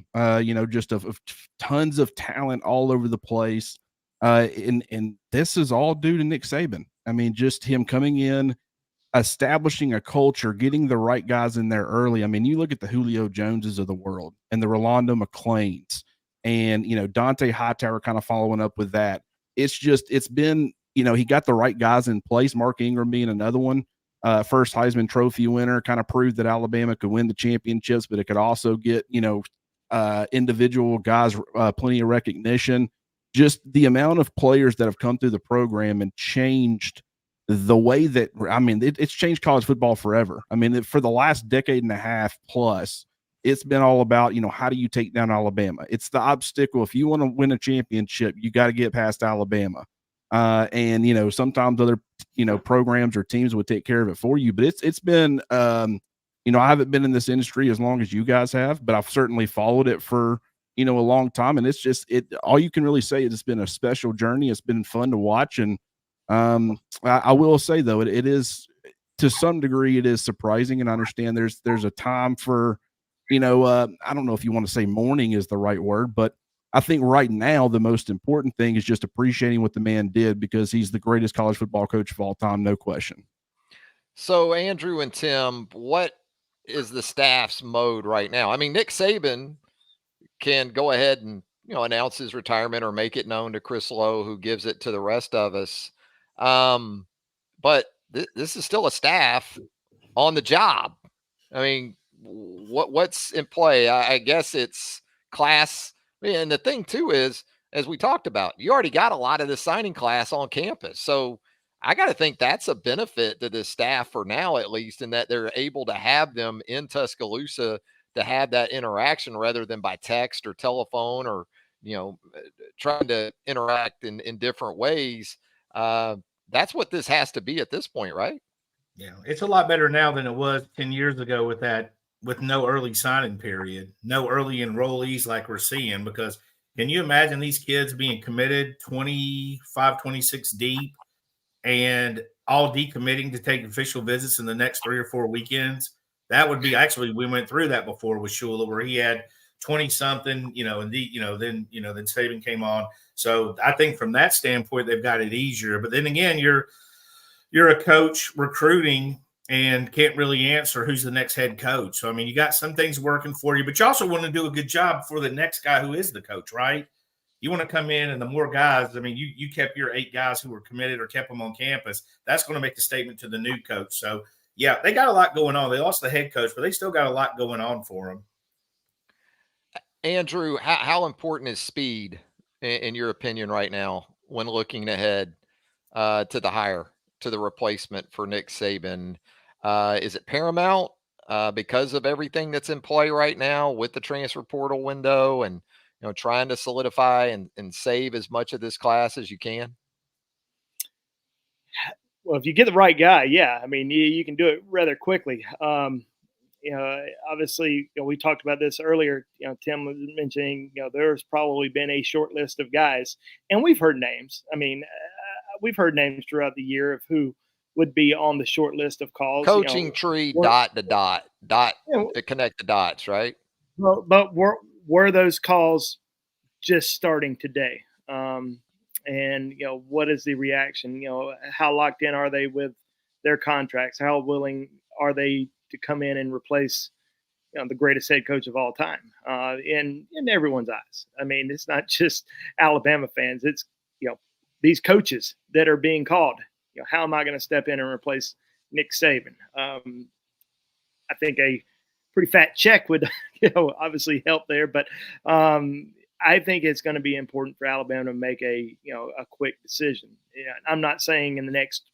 just of tons of talent all over the place. And this is all due to Nick Saban. I mean, just him coming in, establishing a culture, getting the right guys in there early. I mean, you look at the Julio Joneses of the world and the Rolando McClains. and Dante Hightower kind of following up with that. It's been, he got the right guys in place. Mark Ingram being another one, first Heisman Trophy winner, kind of proved that Alabama could win the championships, but it could also get individual guys plenty of recognition. Just the amount of players that have come through the program and changed the way that, it's changed college football forever. For the last decade and a half plus, it's been all about, how do you take down Alabama? It's the obstacle. If you want to win a championship, you got to get past Alabama. And sometimes other, programs or teams would take care of it for you. But it's been, I haven't been in this industry as long as you guys have, but I've certainly followed it for, a long time. And it's just, all you can really say is it's been a special journey. It's been fun to watch. And I will say, though, it is, to some degree, it is surprising. And I understand there's a time for, I don't know if you want to say mourning is the right word, but I think right now the most important thing is just appreciating what the man did, because he's the greatest college football coach of all time, no question. So, Andrew and Tim, what is the staff's mode right now? Nick Saban can go ahead and, announce his retirement or make it known to Chris Lowe, who gives it to the rest of us. But this is still a staff on the job. What's in play? I guess it's class. And the thing too is, as we talked about, you already got a lot of the signing class on campus. So I got to think that's a benefit to the staff for now, at least, in that they're able to have them in Tuscaloosa to have that interaction rather than by text or telephone or, trying to interact in different ways. That's what this has to be at this point, right? Yeah, it's a lot better now than it was 10 years ago with no early signing period, no early enrollees like we're seeing, because can you imagine these kids being committed 25, 26 deep and all decommitting to take official visits in the next 3 or 4 weekends? That would be, actually, we went through that before with Shula, where he had 20 something, then Saban came on. So I think from that standpoint, they've got it easier. But then again, you're a coach recruiting and can't really answer who's the next head coach. So, you got some things working for you, but you also want to do a good job for the next guy who is the coach, right? You want to come in, and the more guys, you kept your 8 guys who were committed or kept them on campus. That's going to make a statement to the new coach. So, yeah, they got a lot going on. They lost the head coach, but they still got a lot going on for them. Andrew, how important is speed, in your opinion, right now, when looking ahead to the replacement for Nick Saban? Is it paramount because of everything that's in play right now with the transfer portal window and trying to solidify and save as much of this class as you can? Well, if you get the right guy, yeah, you can do it rather quickly. Obviously, we talked about this earlier. Tim was mentioning, there's probably been a short list of guys, and we've heard names. We've heard names throughout the year of who would be on the short list of calls. Coaching tree, dot to dot to connect the dots, right? Well, but were those calls just starting today? And what is the reaction? How locked in are they with their contracts? How willing are they to come in and replace the greatest head coach of all time in everyone's eyes? It's not just Alabama fans. It's these coaches that are being called. How am I going to step in and replace Nick Saban? I think a pretty fat check would obviously help there, but I think it's going to be important for Alabama to make a quick decision. I'm not saying in the next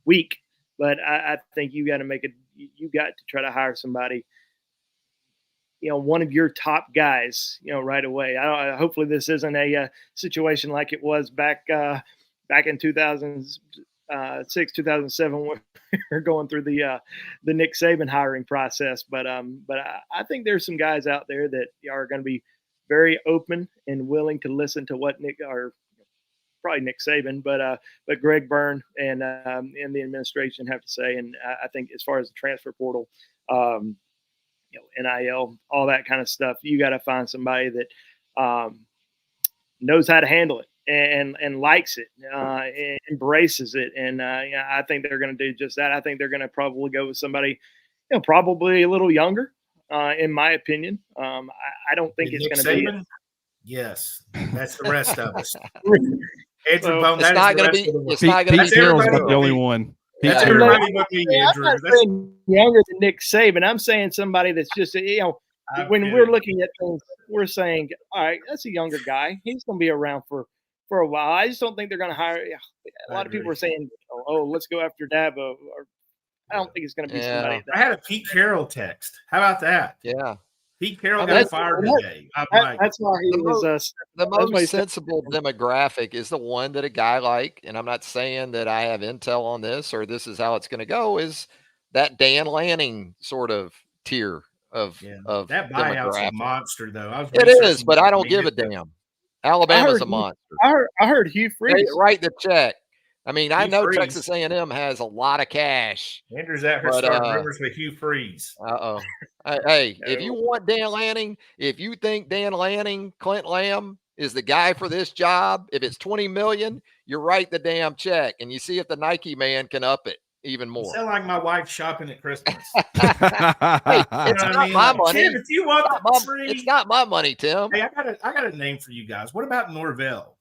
week, but I think you got to try to hire somebody, one of your top guys, right away. Hopefully this isn't a situation like it was back in 2006, 2007, when we were going through the Nick Saban hiring process. But I think there's some guys out there that are going to be very open and willing to listen to what probably Nick Saban, but Greg Byrne and the administration have to say. And I think as far as the transfer portal, NIL, all that kind of stuff, you got to find somebody that knows how to handle it and likes it, and embraces it. And I think they're going to do just that. I think they're going to probably go with somebody, probably a little younger, in my opinion. I don't think it's going to be. Yes, that's the rest of us. Andrew So, Bone, It's that is not the going to rest be. of the world. It's not going to Pete be. Carroll's everybody not the only but me. one. That's Yeah. everybody but me, I'm Andrew. not That's, saying younger than Nick Saban. I'm saying somebody that's just, I'm when kidding. we're looking at things, we're saying, all right, that's a younger guy. He's going to be around for a while. I just don't think they're going to hire. A lot of people are saying, oh, let's go after Dabo. Or I don't think it's going to be somebody. I had a Pete Carroll text. How about that? Yeah. Pete Carroll I mean, got fired today. I'm like, That's why he was. The that's why most he said- sensible demographic is the one that a guy like, and I'm not saying that I have intel on this or this is how it's going to go, is that Dan Lanning sort of tier of that buyout's a demographic. monster, though. I was It is, researching but it. I don't give a damn. Alabama's a monster. I heard Hugh They Freeze. write the check. I mean, I Hugh know Freeze. Texas A&M has a lot of cash. Andrew's out here But, starting rumors with Hugh Freeze. Hey, if No. you want Dan Lanning, if you think Dan Lanning, Clint Lamb is the guy for this job, if it's $20 million, you write the damn check and you see if the Nike man can up it even You more. sound like my wife shopping at Christmas. Hey, it's not my money. Tim, if you want the free, It's not my money, Tim. Hey, I got a name for you guys. What about Norvell?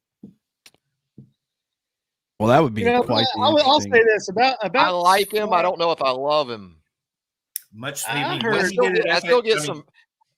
Well, that would be quite. I'll say this about. I like him. I don't know if I love him. Much. I still get some.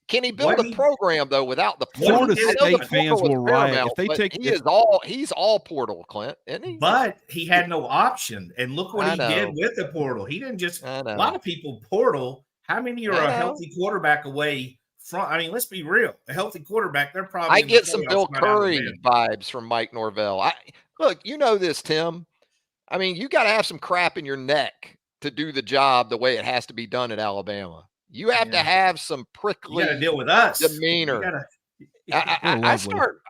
Can he build a program though without the portal? Florida State fans will riot if they take. He's all portal, Clint, isn't he? But he had no option, and look what he did with the portal. He didn't just. A lot of people portal. How many are a healthy quarterback away from? I mean, let's be real. A healthy quarterback, they're probably. I get some Bill Curry vibes from Mike Norvell. Look, you know this, Tim. I mean, you got to have some crap in your neck to do the job the way it has to be done at Alabama. You have to have some prickly. You got to deal with us. Demeanor. I start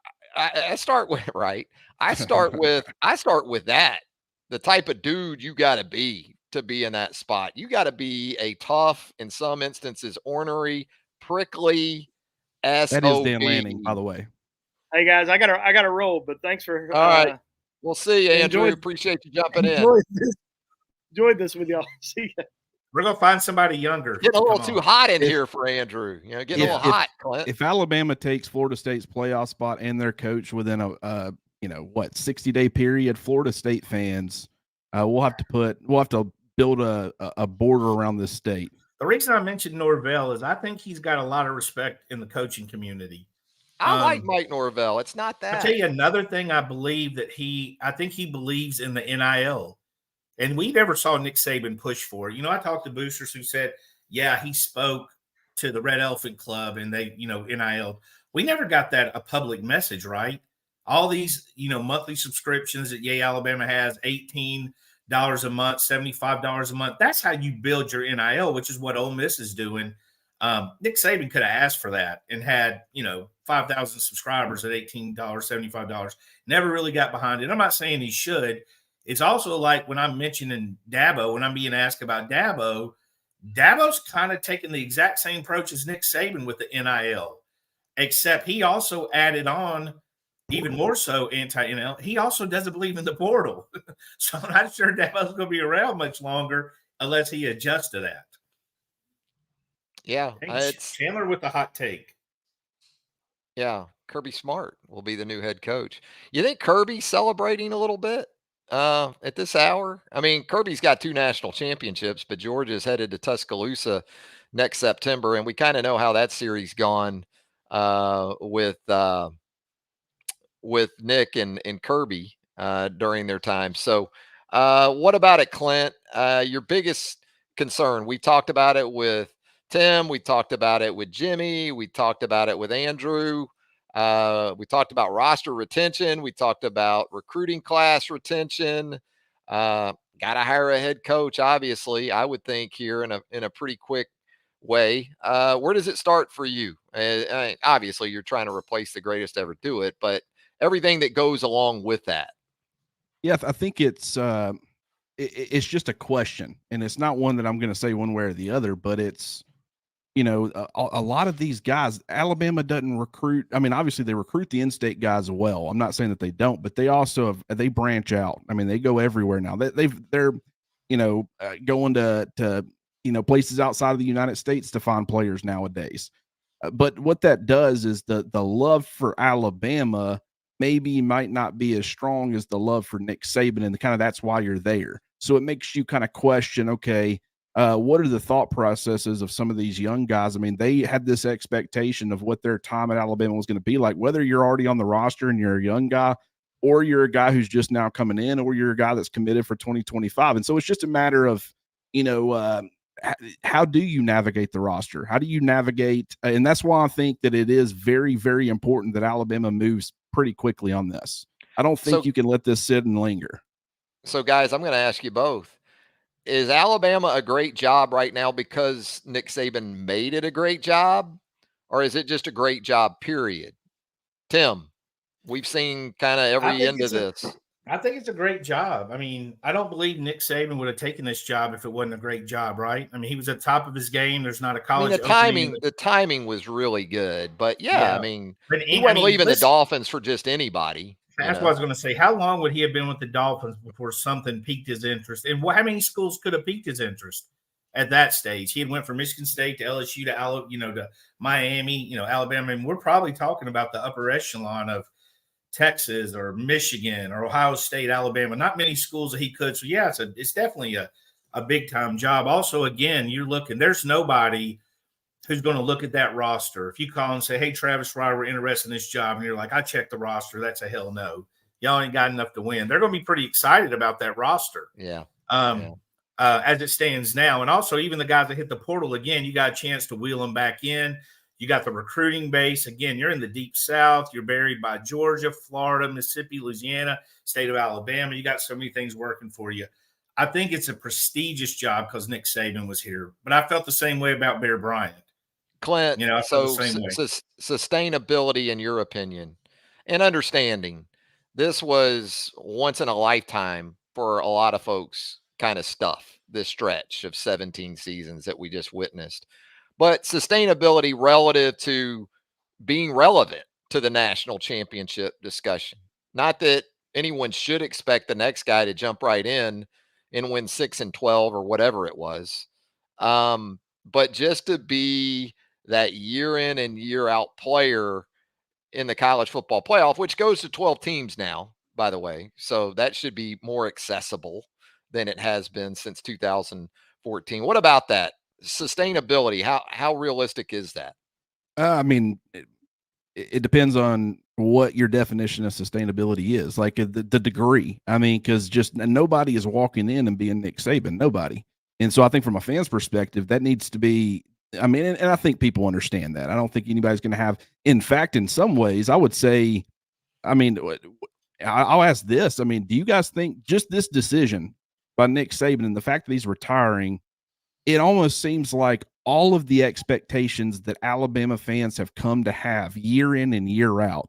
with right. I start with that. The type of dude you got to be in that spot. You got to be a tough, in some instances, ornery, prickly. SOB. That is Dan Lanning, by the way. Hey guys, I gotta roll, but thanks for. All right. We'll see you, Andrew. Appreciate you jumping in. Enjoyed this with y'all. See ya. We're gonna find somebody younger. Getting a little too hot in here for Andrew. Getting a little hot, Clint. If Alabama takes Florida State's playoff spot and their coach within a 60-day period, Florida State fans, we'll have to build a border around this state. The reason I mentioned Norvell is I think he's got a lot of respect in the coaching community. I like Mike Norvell. It's not that. I'll tell you another thing. I think he believes in the NIL. And we never saw Nick Saban push for it. I talked to boosters who said, yeah, he spoke to the Red Elephant Club and they, NIL. We never got that a public message, right? All these, monthly subscriptions that Alabama has, $18 a month, $75 a month. That's how you build your NIL, which is what Ole Miss is doing. Nick Saban could have asked for that and had, 5,000 subscribers at $18, $75. Never really got behind it. I'm not saying he should. It's also like when I'm mentioning Dabo, when I'm being asked about Dabo's kind of taking the exact same approach as Nick Saban with the NIL, except he also added on even more so anti-NIL. He also doesn't believe in the portal. So I'm not sure Dabo's going to be around much longer unless he adjusts to that. Yeah. It's Chandler with the hot take. Yeah. Kirby Smart will be the new head coach. You think Kirby's celebrating a little bit at this hour? I mean, Kirby's got 2 national championships, but Georgia's headed to Tuscaloosa next September. And we kind of know how that series gone with Nick and Kirby during their time. So what about it, Clint? Your biggest concern? We talked about it with Tim. We talked about it with Jimmy. We talked about it with Andrew. We talked about roster retention. We talked about recruiting class retention. Got to hire a head coach, obviously, I would think here in a pretty quick way. Where does it start for you? Obviously, you're trying to replace the greatest to ever do it, but everything that goes along with that. Yeah, I think it's just a question, and it's not one that I'm going to say one way or the other, but it's, a lot of these guys, Alabama doesn't recruit. I mean, obviously they recruit the in-state guys well. I'm not saying that they don't, but they also they branch out. I mean, they go everywhere now. They're going to places outside of the United States to find players nowadays. But what that does is the love for Alabama maybe might not be as strong as the love for Nick Saban, and kind of that's why you're there. So it makes you kind of question, okay, what are the thought processes of some of these young guys? I mean, they had this expectation of what their time at Alabama was going to be like, whether you're already on the roster and you're a young guy, or you're a guy who's just now coming in, or you're a guy that's committed for 2025. And so it's just a matter of, how do you navigate the roster? How do you navigate? And that's why I think that it is very, very important that Alabama moves pretty quickly on this. I don't think you can let this sit and linger. So, guys, I'm going to ask you both. Is Alabama a great job right now because Nick Saban made it a great job? Or is it just a great job, period? Tim, we've seen kind of every end of this. I think it's a great job. I mean, I don't believe Nick Saban would have taken this job if it wasn't a great job, right? I mean, he was at the top of his game. There's not a college. The timing was really good, but I mean, he wasn't leaving the Dolphins for just anybody. That's what I was going to say. How long would he have been with the Dolphins before something piqued his interest? And how many schools could have piqued his interest at that stage? He had went from Michigan State to LSU to Miami, Alabama. And we're probably talking about the upper echelon of Texas or Michigan or Ohio State, Alabama. Not many schools that he could. So yeah, it's definitely a big time job. Also, again, there's nobody who's going to look at that roster. If you call and say, hey, Travis Reier, we're interested in this job, and you're like, I checked the roster, that's a hell no. Y'all ain't got enough to win. They're going to be pretty excited about that roster. Yeah. As it stands now. And also, even the guys that hit the portal, again, you got a chance to wheel them back in. You got the recruiting base. Again, you're in the deep South. You're buried by Georgia, Florida, Mississippi, Louisiana, state of Alabama. You got so many things working for you. I think it's a prestigious job because Nick Saban was here. But I felt the same way about Bear Bryant. Clint, sustainability, in your opinion, and understanding, this was once in a lifetime for a lot of folks kind of stuff, this stretch of 17 seasons that we just witnessed. But sustainability relative to being relevant to the national championship discussion. Not that anyone should expect the next guy to jump right in and win 6-12 or whatever it was. But just to be that year in and year out player in the college football playoff, which goes to 12 teams now, by the way. So that should be more accessible than it has been since 2014. What about that? Sustainability, how realistic is that? I mean, it depends on what your definition of sustainability is, like the degree. I mean, because just nobody is walking in and being Nick Saban, nobody. And so I think from a fan's perspective, that needs to be, I mean, and I think people understand that. I don't think anybody's going to have, in fact, in some ways, I would say, I mean, I'll ask this. I mean, do you guys think just this decision by Nick Saban and the fact that he's retiring, it almost seems like all of the expectations that Alabama fans have come to have year in and year out,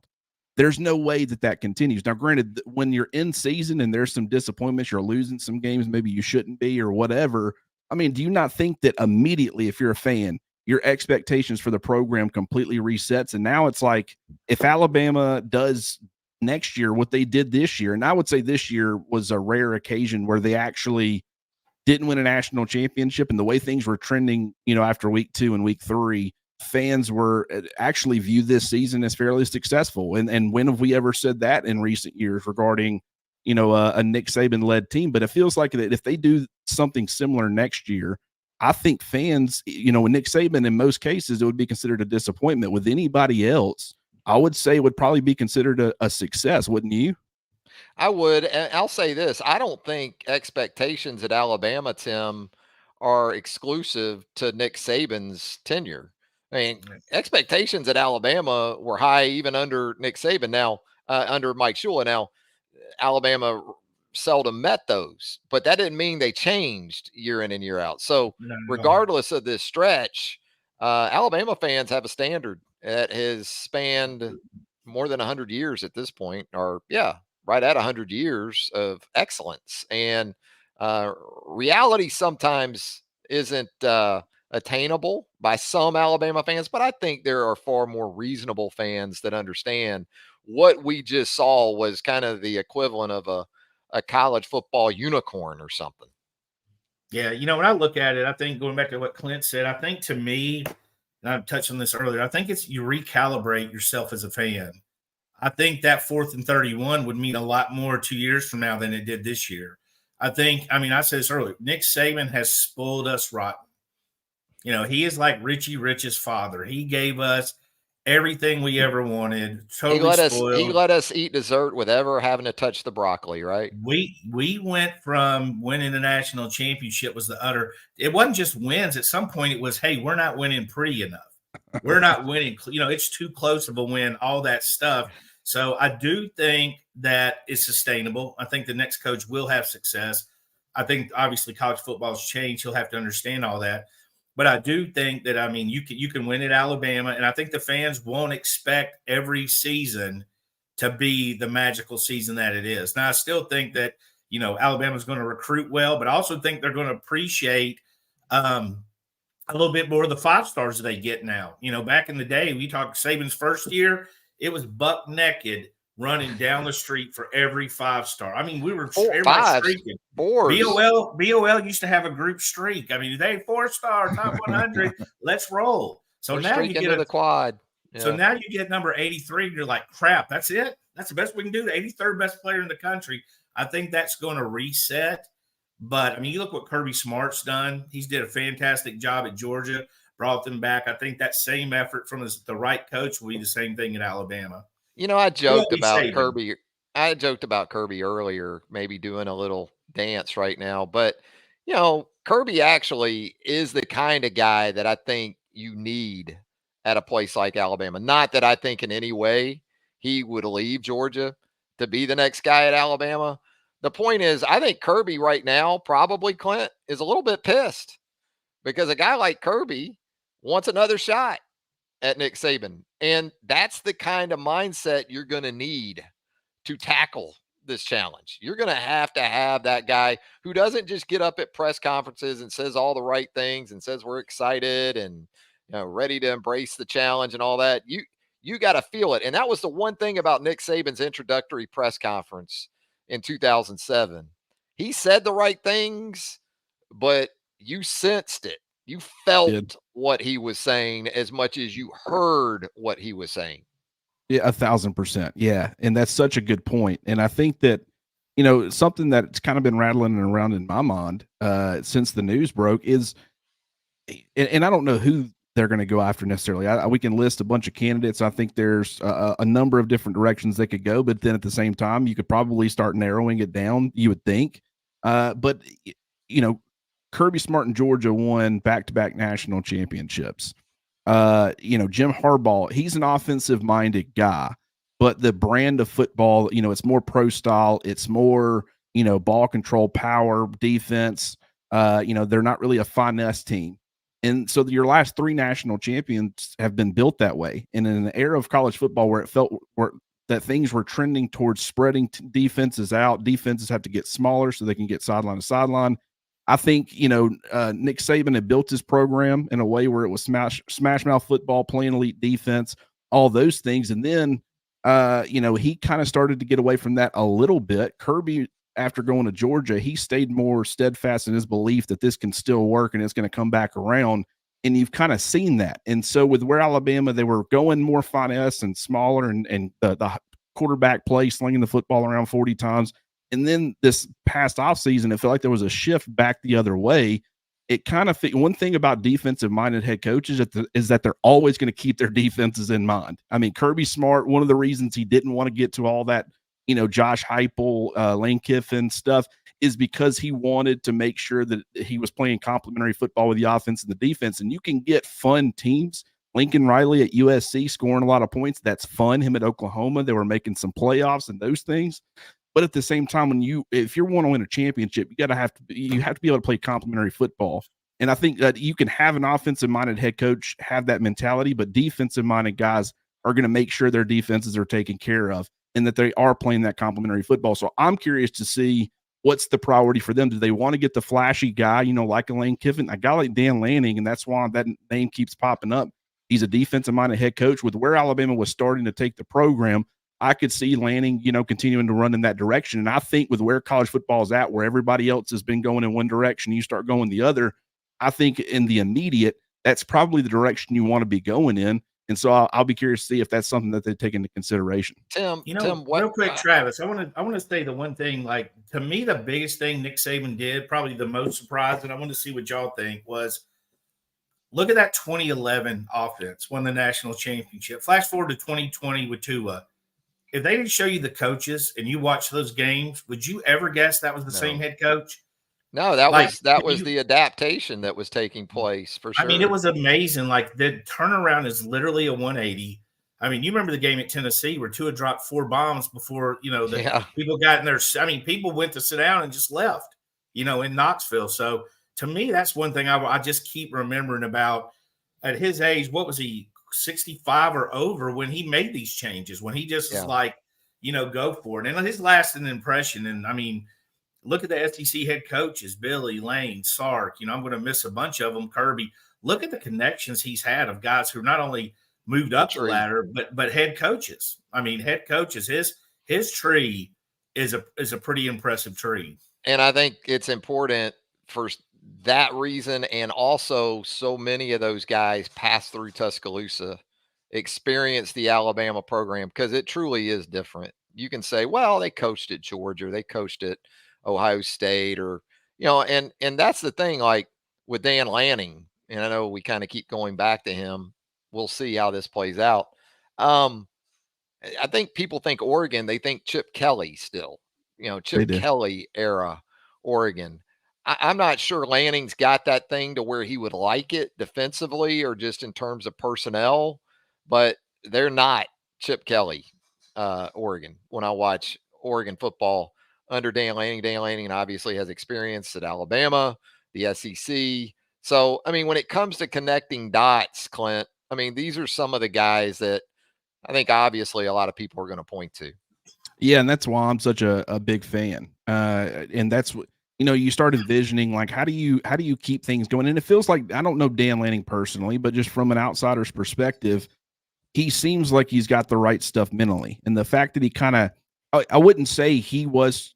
there's no way that continues. Now, granted, when you're in season and there's some disappointments, you're losing some games, maybe you shouldn't be or whatever. I mean, do you not think that immediately, if you're a fan, your expectations for the program completely resets? And now it's like, if Alabama does next year what they did this year, and I would say this year was a rare occasion where they actually didn't win a national championship, and the way things were trending, after week 2 and week 3, fans were actually view this season as fairly successful. And when have we ever said that in recent years regarding, a Nick Saban led team? But it feels like that if they do something similar next year, I think fans, with Nick Saban, in most cases, it would be considered a disappointment. With anybody else, I would say it would probably be considered a success, wouldn't you? I would. And I'll say this. I don't think expectations at Alabama, Tim, are exclusive to Nick Saban's tenure. I mean, expectations at Alabama were high even under Nick Saban. Now, under Mike Shula. Now, Alabama seldom met those, but that didn't mean they changed year in and year out. So regardless of this stretch, Alabama fans have a standard that has spanned more than 100 years at this point, or right at 100 years of excellence. And reality sometimes isn't attainable by some Alabama fans, but I think there are far more reasonable fans that understand what we just saw was kind of the equivalent of a college football unicorn or something. Yeah, when I look at it, I think going back to what Clint said, I think to me, and I touched on this earlier, I think it's you recalibrate yourself as a fan. I think that 4th and 31 would mean a lot more 2 years from now than it did this year. I said this earlier, Nick Saban has spoiled us rotten. He is like Richie Rich's father. He gave us everything we ever wanted. Totally spoiled. He let us eat dessert without having to touch the broccoli, right? We went from winning the national championship was it wasn't just wins. At some point it was, hey, we're not winning pretty enough. We're not winning. It's too close of a win, all that stuff. So I do think that it's sustainable. I think the next coach will have success. I think obviously college football has changed. He'll have to understand all that. But I do think that, you can win at Alabama, and I think the fans won't expect every season to be the magical season that it is. Now, I still think that, Alabama's going to recruit well, but I also think they're going to appreciate a little bit more of the 5-stars that they get now. Back in the day, we talked Saban's first year, it was buck naked running down the street for every 5-star. We were streaking. BOL used to have a group streak. They 4-star, top 100. Let's roll. So we're now you get the quad. Yeah. So now you get number 83, and you're like, crap, that's it? That's the best we can do. The 83rd best player in the country. I think that's going to reset. But, you look what Kirby Smart's done. He's did a fantastic job at Georgia, brought them back. I think that same effort from the right coach will be the same thing at Alabama. I joked about Kirby. I joked about Kirby earlier, maybe doing a little dance right now. But, Kirby actually is the kind of guy that I think you need at a place like Alabama. Not that I think in any way he would leave Georgia to be the next guy at Alabama. The point is, I think Kirby right now, probably Clint, is a little bit pissed because a guy like Kirby wants another shot at Nick Saban. And that's the kind of mindset you're going to need to tackle this challenge. You're going to have that guy who doesn't just get up at press conferences and says all the right things and says we're excited and ready to embrace the challenge and all that. You got to feel it. And that was the one thing about Nick Saban's introductory press conference in 2007. He said the right things, but you sensed it. You felt what he was saying as much as you heard what he was saying. Yeah, 1,000%. Yeah. And that's such a good point. And I think that, something that's kind of been rattling around in my mind since the news broke is, and I don't know who they're going to go after necessarily. We can list a bunch of candidates. I think there's a number of different directions they could go, but then at the same time, you could probably start narrowing it down, you would think. But, Kirby Smart in Georgia won back-to-back national championships. Jim Harbaugh, he's an offensive-minded guy, but the brand of football, it's more pro style. It's more, ball control, power, defense. They're not really a finesse team. And so your last 3 national champions have been built that way. And in an era of college football where it felt that things were trending towards spreading defenses out, defenses have to get smaller so they can get sideline to sideline. I think, Nick Saban had built his program in a way where it was smash mouth football, playing elite defense, all those things. And then, he kind of started to get away from that a little bit. Kirby, after going to Georgia, he stayed more steadfast in his belief that this can still work and it's going to come back around. And you've kind of seen that. And so with where Alabama, they were going more finesse and smaller and the quarterback play, slinging the football around 40 times. And then this past offseason, it felt like there was a shift back the other way. It kind of one thing about defensive-minded head coaches is that they're always going to keep their defenses in mind. Kirby Smart, one of the reasons he didn't want to get to all that, Josh Heupel, Lane Kiffin stuff is because he wanted to make sure that he was playing complementary football with the offense and the defense. And you can get fun teams. Lincoln Riley at USC scoring a lot of points. That's fun. Him at Oklahoma, they were making some playoffs and those things. But at the same time, if you want to win a championship, you have to be able to play complementary football. And I think that you can have an offensive-minded head coach have that mentality, but defensive-minded guys are going to make sure their defenses are taken care of and that they are playing that complementary football. So I'm curious to see what's the priority for them. Do they want to get the flashy guy, like a Lane Kiffin, a guy like Dan Lanning, and that's why that name keeps popping up. He's a defensive-minded head coach. With where Alabama was starting to take the program, I could see Lanning, continuing to run in that direction. And I think with where college football is at, where everybody else has been going in one direction, you start going the other. I think in the immediate, that's probably the direction you want to be going in. And so I'll be curious to see if that's something that they take into consideration. Tim, what? Real quick, Travis, I want to say the one thing. Like, to me, the biggest thing Nick Saban did, probably the most surprising. I want to see what y'all think was. Look at that 2011 offense, won the national championship. Flash forward to 2020 with Tua. If they didn't show you the coaches and you watch those games, would you ever guess that was the same head coach? No, that was the adaptation that was taking place for sure. I mean, it was amazing. Like, the turnaround is literally a 180. I mean, you remember the game at Tennessee where Tua dropped 4 bombs before, people got in there. I mean, people went to sit down and just left, in Knoxville. So to me, that's one thing I just keep remembering about at his age. What was he, 65 or over when he made these changes, when he just was like, go for it. And his lasting impression. And I mean, look at the SEC head coaches, Billy, Lane, Sark. I'm going to miss a bunch of them, Kirby. Look at the connections he's had of guys who not only moved up the ladder, but head coaches. I mean, head coaches. His tree is a pretty impressive tree. And I think it's important for that reason, and also so many of those guys pass through Tuscaloosa, experience the Alabama program, because it truly is different. You can say, well, they coached at Georgia, they coached at Ohio State, or and that's the thing, like with Dan Lanning, and I know we kind of keep going back to him. We'll see how this plays out. I think people think Oregon, they think Chip Kelly still, Chip Kelly era Oregon. I'm not sure Lanning's got that thing to where he would like it defensively or just in terms of personnel, but they're not Chip Kelly, Oregon. When I watch Oregon football under Dan Lanning obviously has experience at Alabama, the SEC. So, I mean, when it comes to connecting dots, Clint, I mean, these are some of the guys that I think obviously a lot of people are going to point to. Yeah, and that's why I'm such a big fan. And that's what, you start envisioning, like, how do you keep things going? And it feels like, I don't know Dan Lanning personally, but just from an outsider's perspective, he seems like he's got the right stuff mentally. And the fact that he I wouldn't say he was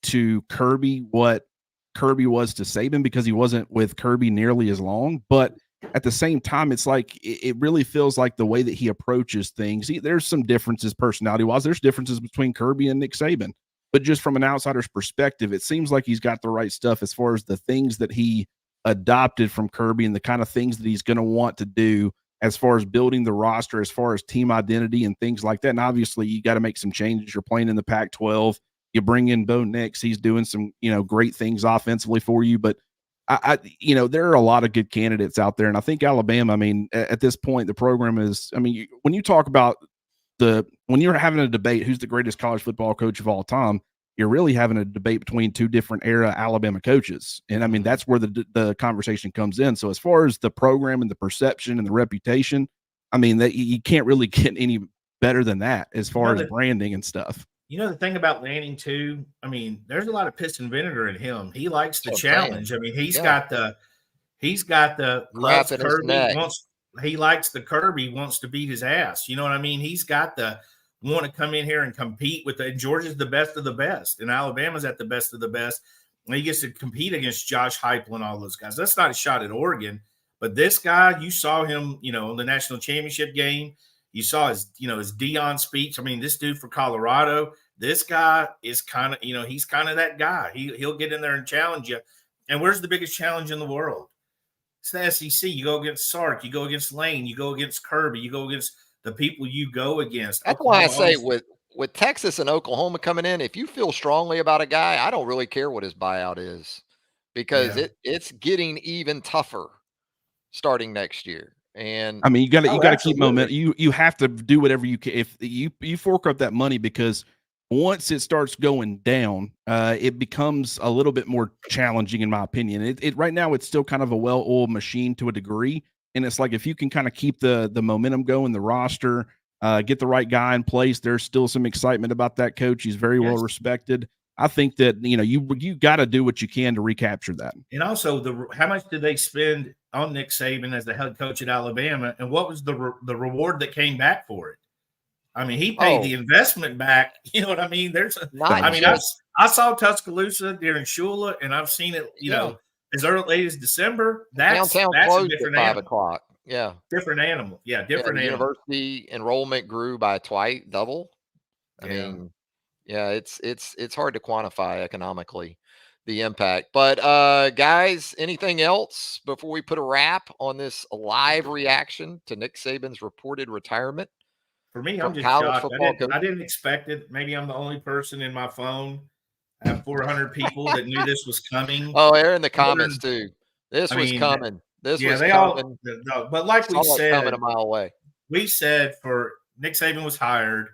to Kirby what Kirby was to Saban, because he wasn't with Kirby nearly as long, but at the same time, it's like, it really feels like the way that he approaches things. There's some differences personality-wise. There's differences between Kirby and Nick Saban. But just from an outsider's perspective, it seems like he's got the right stuff as far as the things that he adopted from Kirby and the kind of things that he's going to want to do as far as building the roster, as far as team identity and things like that. And obviously, you got to make some changes. You're playing in the Pac-12. You bring in Bo Nix. He's doing some, great things offensively for you. But there are a lot of good candidates out there. And I think Alabama, I mean, at this point, the program is, I mean, when you talk about when you're having a debate, who's the greatest college football coach of all time, you're really having a debate between two different era Alabama coaches. And I mean, that's where the conversation comes in. So as far as the program and the perception and the reputation, I mean, that you can't really get any better than that as far as branding and stuff. The thing about Lanning too, I mean, there's a lot of piss and vinegar in him. He likes the challenge. I mean, he's got the Kirby he likes the Kirby, wants to beat his ass. You know what I mean? He's got the want to come in here and compete with and Georgia's the best of the best, and Alabama's at the best of the best. And he gets to compete against Josh Heupel and all those guys. That's not a shot at Oregon, but this guy, you saw him, in the national championship game. You saw his Dion speech. I mean, this dude for Colorado, this guy is kind of, he's kind of that guy. He'll get in there and challenge you. And where's the biggest challenge in the world? It's the SEC. You go against Sark. You go against Lane. You go against Kirby. You go against the people you go against. That's why I say with Texas and Oklahoma coming in, if you feel strongly about a guy, I don't really care what his buyout is, because it's getting even tougher starting next year. And I mean, you got to keep momentum. You have to do whatever you can. If you fork up that money, because once it starts going down, it becomes a little bit more challenging, in my opinion. It right now, it's still kind of a well-oiled machine to a degree. And it's like, if you can kind of keep the momentum going, the roster, get the right guy in place, there's still some excitement about that coach. He's very well respected. I think that, you got to do what you can to recapture that. And also, how much did they spend on Nick Saban as the head coach at Alabama, and what was the reward that came back for it? I mean, he paid the investment back. You know what I mean? I saw Tuscaloosa during Shula, and I've seen it, as early as December, that's Downtown a closed at different 5 animal. o'clock. Yeah. Different animal. Yeah, Yeah, different the animal. university enrollment grew by double. I Yeah. mean, yeah, it's hard to quantify economically the impact. But guys, anything else before we put a wrap on this live reaction to Nick Saban's reported retirement? For me, I'm From just college shocked. football I coaching? didn't expect it. Maybe I'm the only person in my phone. I have 400 people that knew this was coming. Oh, they're in the comments too. This I was mean, coming. This Yeah, was they all. coming. No, but like we Saw it coming said, a mile away. for Nick Saban was hired.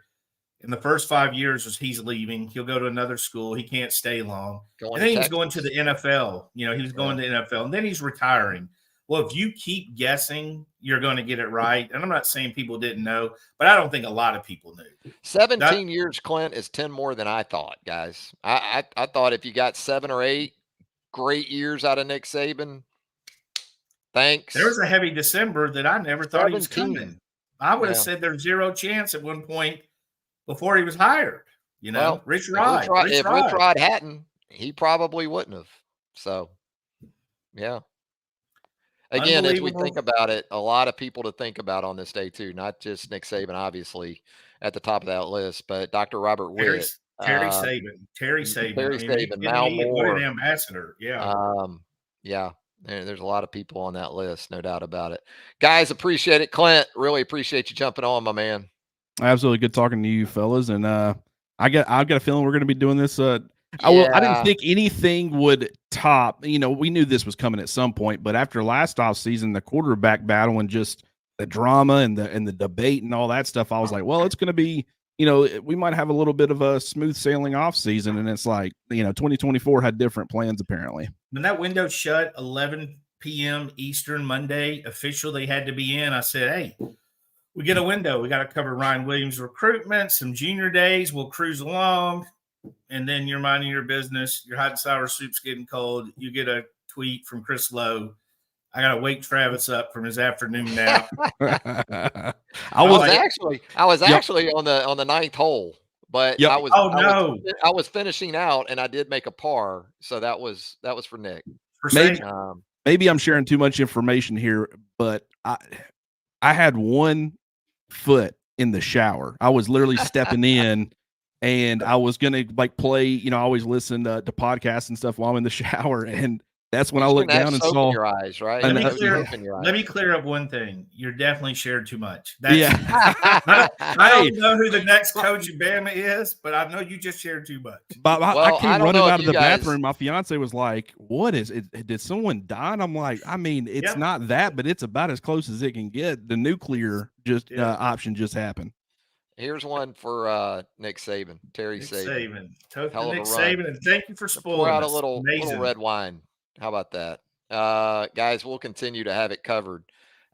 In the first 5 years, was he's leaving. He'll go to another school. He can't stay long. Going And then to he was going to Texas. the NFL. You know, he was going to NFL, and then he's retiring. Well, if you keep guessing, you're going to get it right. And I'm not saying people didn't know, but I don't think a lot of people knew. 17 years, Clint, is 10 more than I thought, guys. I thought if you got 7 or 8 great years out of Nick Saban, thanks. There was a heavy December that I never thought he was 17. coming. I would have Yeah. said there's zero chance at one point before he was hired. You know, Well, Rich if Rod. Rich Rod hadn't, he probably wouldn't have. So, yeah. Again, as we think about it, a lot of people to think about on this day too, not just Nick Saban, obviously at the top of that list, but Dr. Robert Witt, Terry Saban. Terry Saban, Mal Mal What Moore. an ambassador. Yeah. Yeah. There's a lot of people on that list, no doubt about it. Guys, appreciate it. Clint, really appreciate you jumping on, my man. Absolutely good talking to you fellas. And I've got a feeling we're going to be doing this. I didn't think anything would top. You know, we knew this was coming at some point, but after last off season, the quarterback battle and just the drama and the debate and all that stuff, I was like, well, it's going to be, you know, we might have a little bit of a smooth sailing off season. And it's like, you know, 2024 had different plans apparently. When that window shut 11 p.m. Eastern Monday, official they had to be in, I said, hey, we get a window. We got to cover Ryan Williams' recruitment, some junior days. We'll cruise along. And then you're minding your business. Your hot and sour soup's getting cold. You get a tweet from Chris Lowe. I got to wake Travis up from his afternoon nap. I was actually on the ninth hole, but I was finishing out and I did make a par. So that was for Nick. Maybe I'm sharing too much information here, but I had one foot in the shower. I was literally stepping in and I was going to like play, you know, I always listen to podcasts and stuff while I'm in the shower. And that's when I looked down and saw your eyes, right? Let me clear up one thing. You're definitely shared too much. I don't know who the next coach of Bama is, but I know you just shared too much. But I came running out of the bathroom. My fiance was like, "What is it? Did someone die?" And I'm like, "I mean, it's not that, but it's about as close as it can get." The nuclear option just happened. Here's one for Nick Saban, Terry Saban. Hell of a run. Saban, and thank you for spoiling pour out a little red wine. How about that? Guys, we'll continue to have it covered.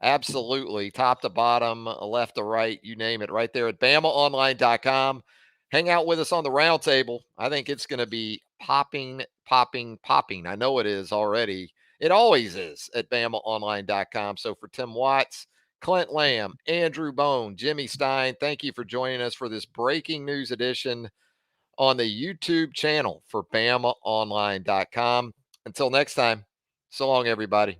Absolutely. Top to bottom, left to right, you name it, right there at BamaOnLine.com. Hang out with us on the roundtable. I think it's going to be popping. I know it is already. It always is at BamaOnLine.com. So for Tim Watts, Clint Lamb, Andrew Bone, Jimmy Stein, thank you for joining us for this breaking news edition on the YouTube channel for BamaOnLine.com. Until next time, so long, everybody.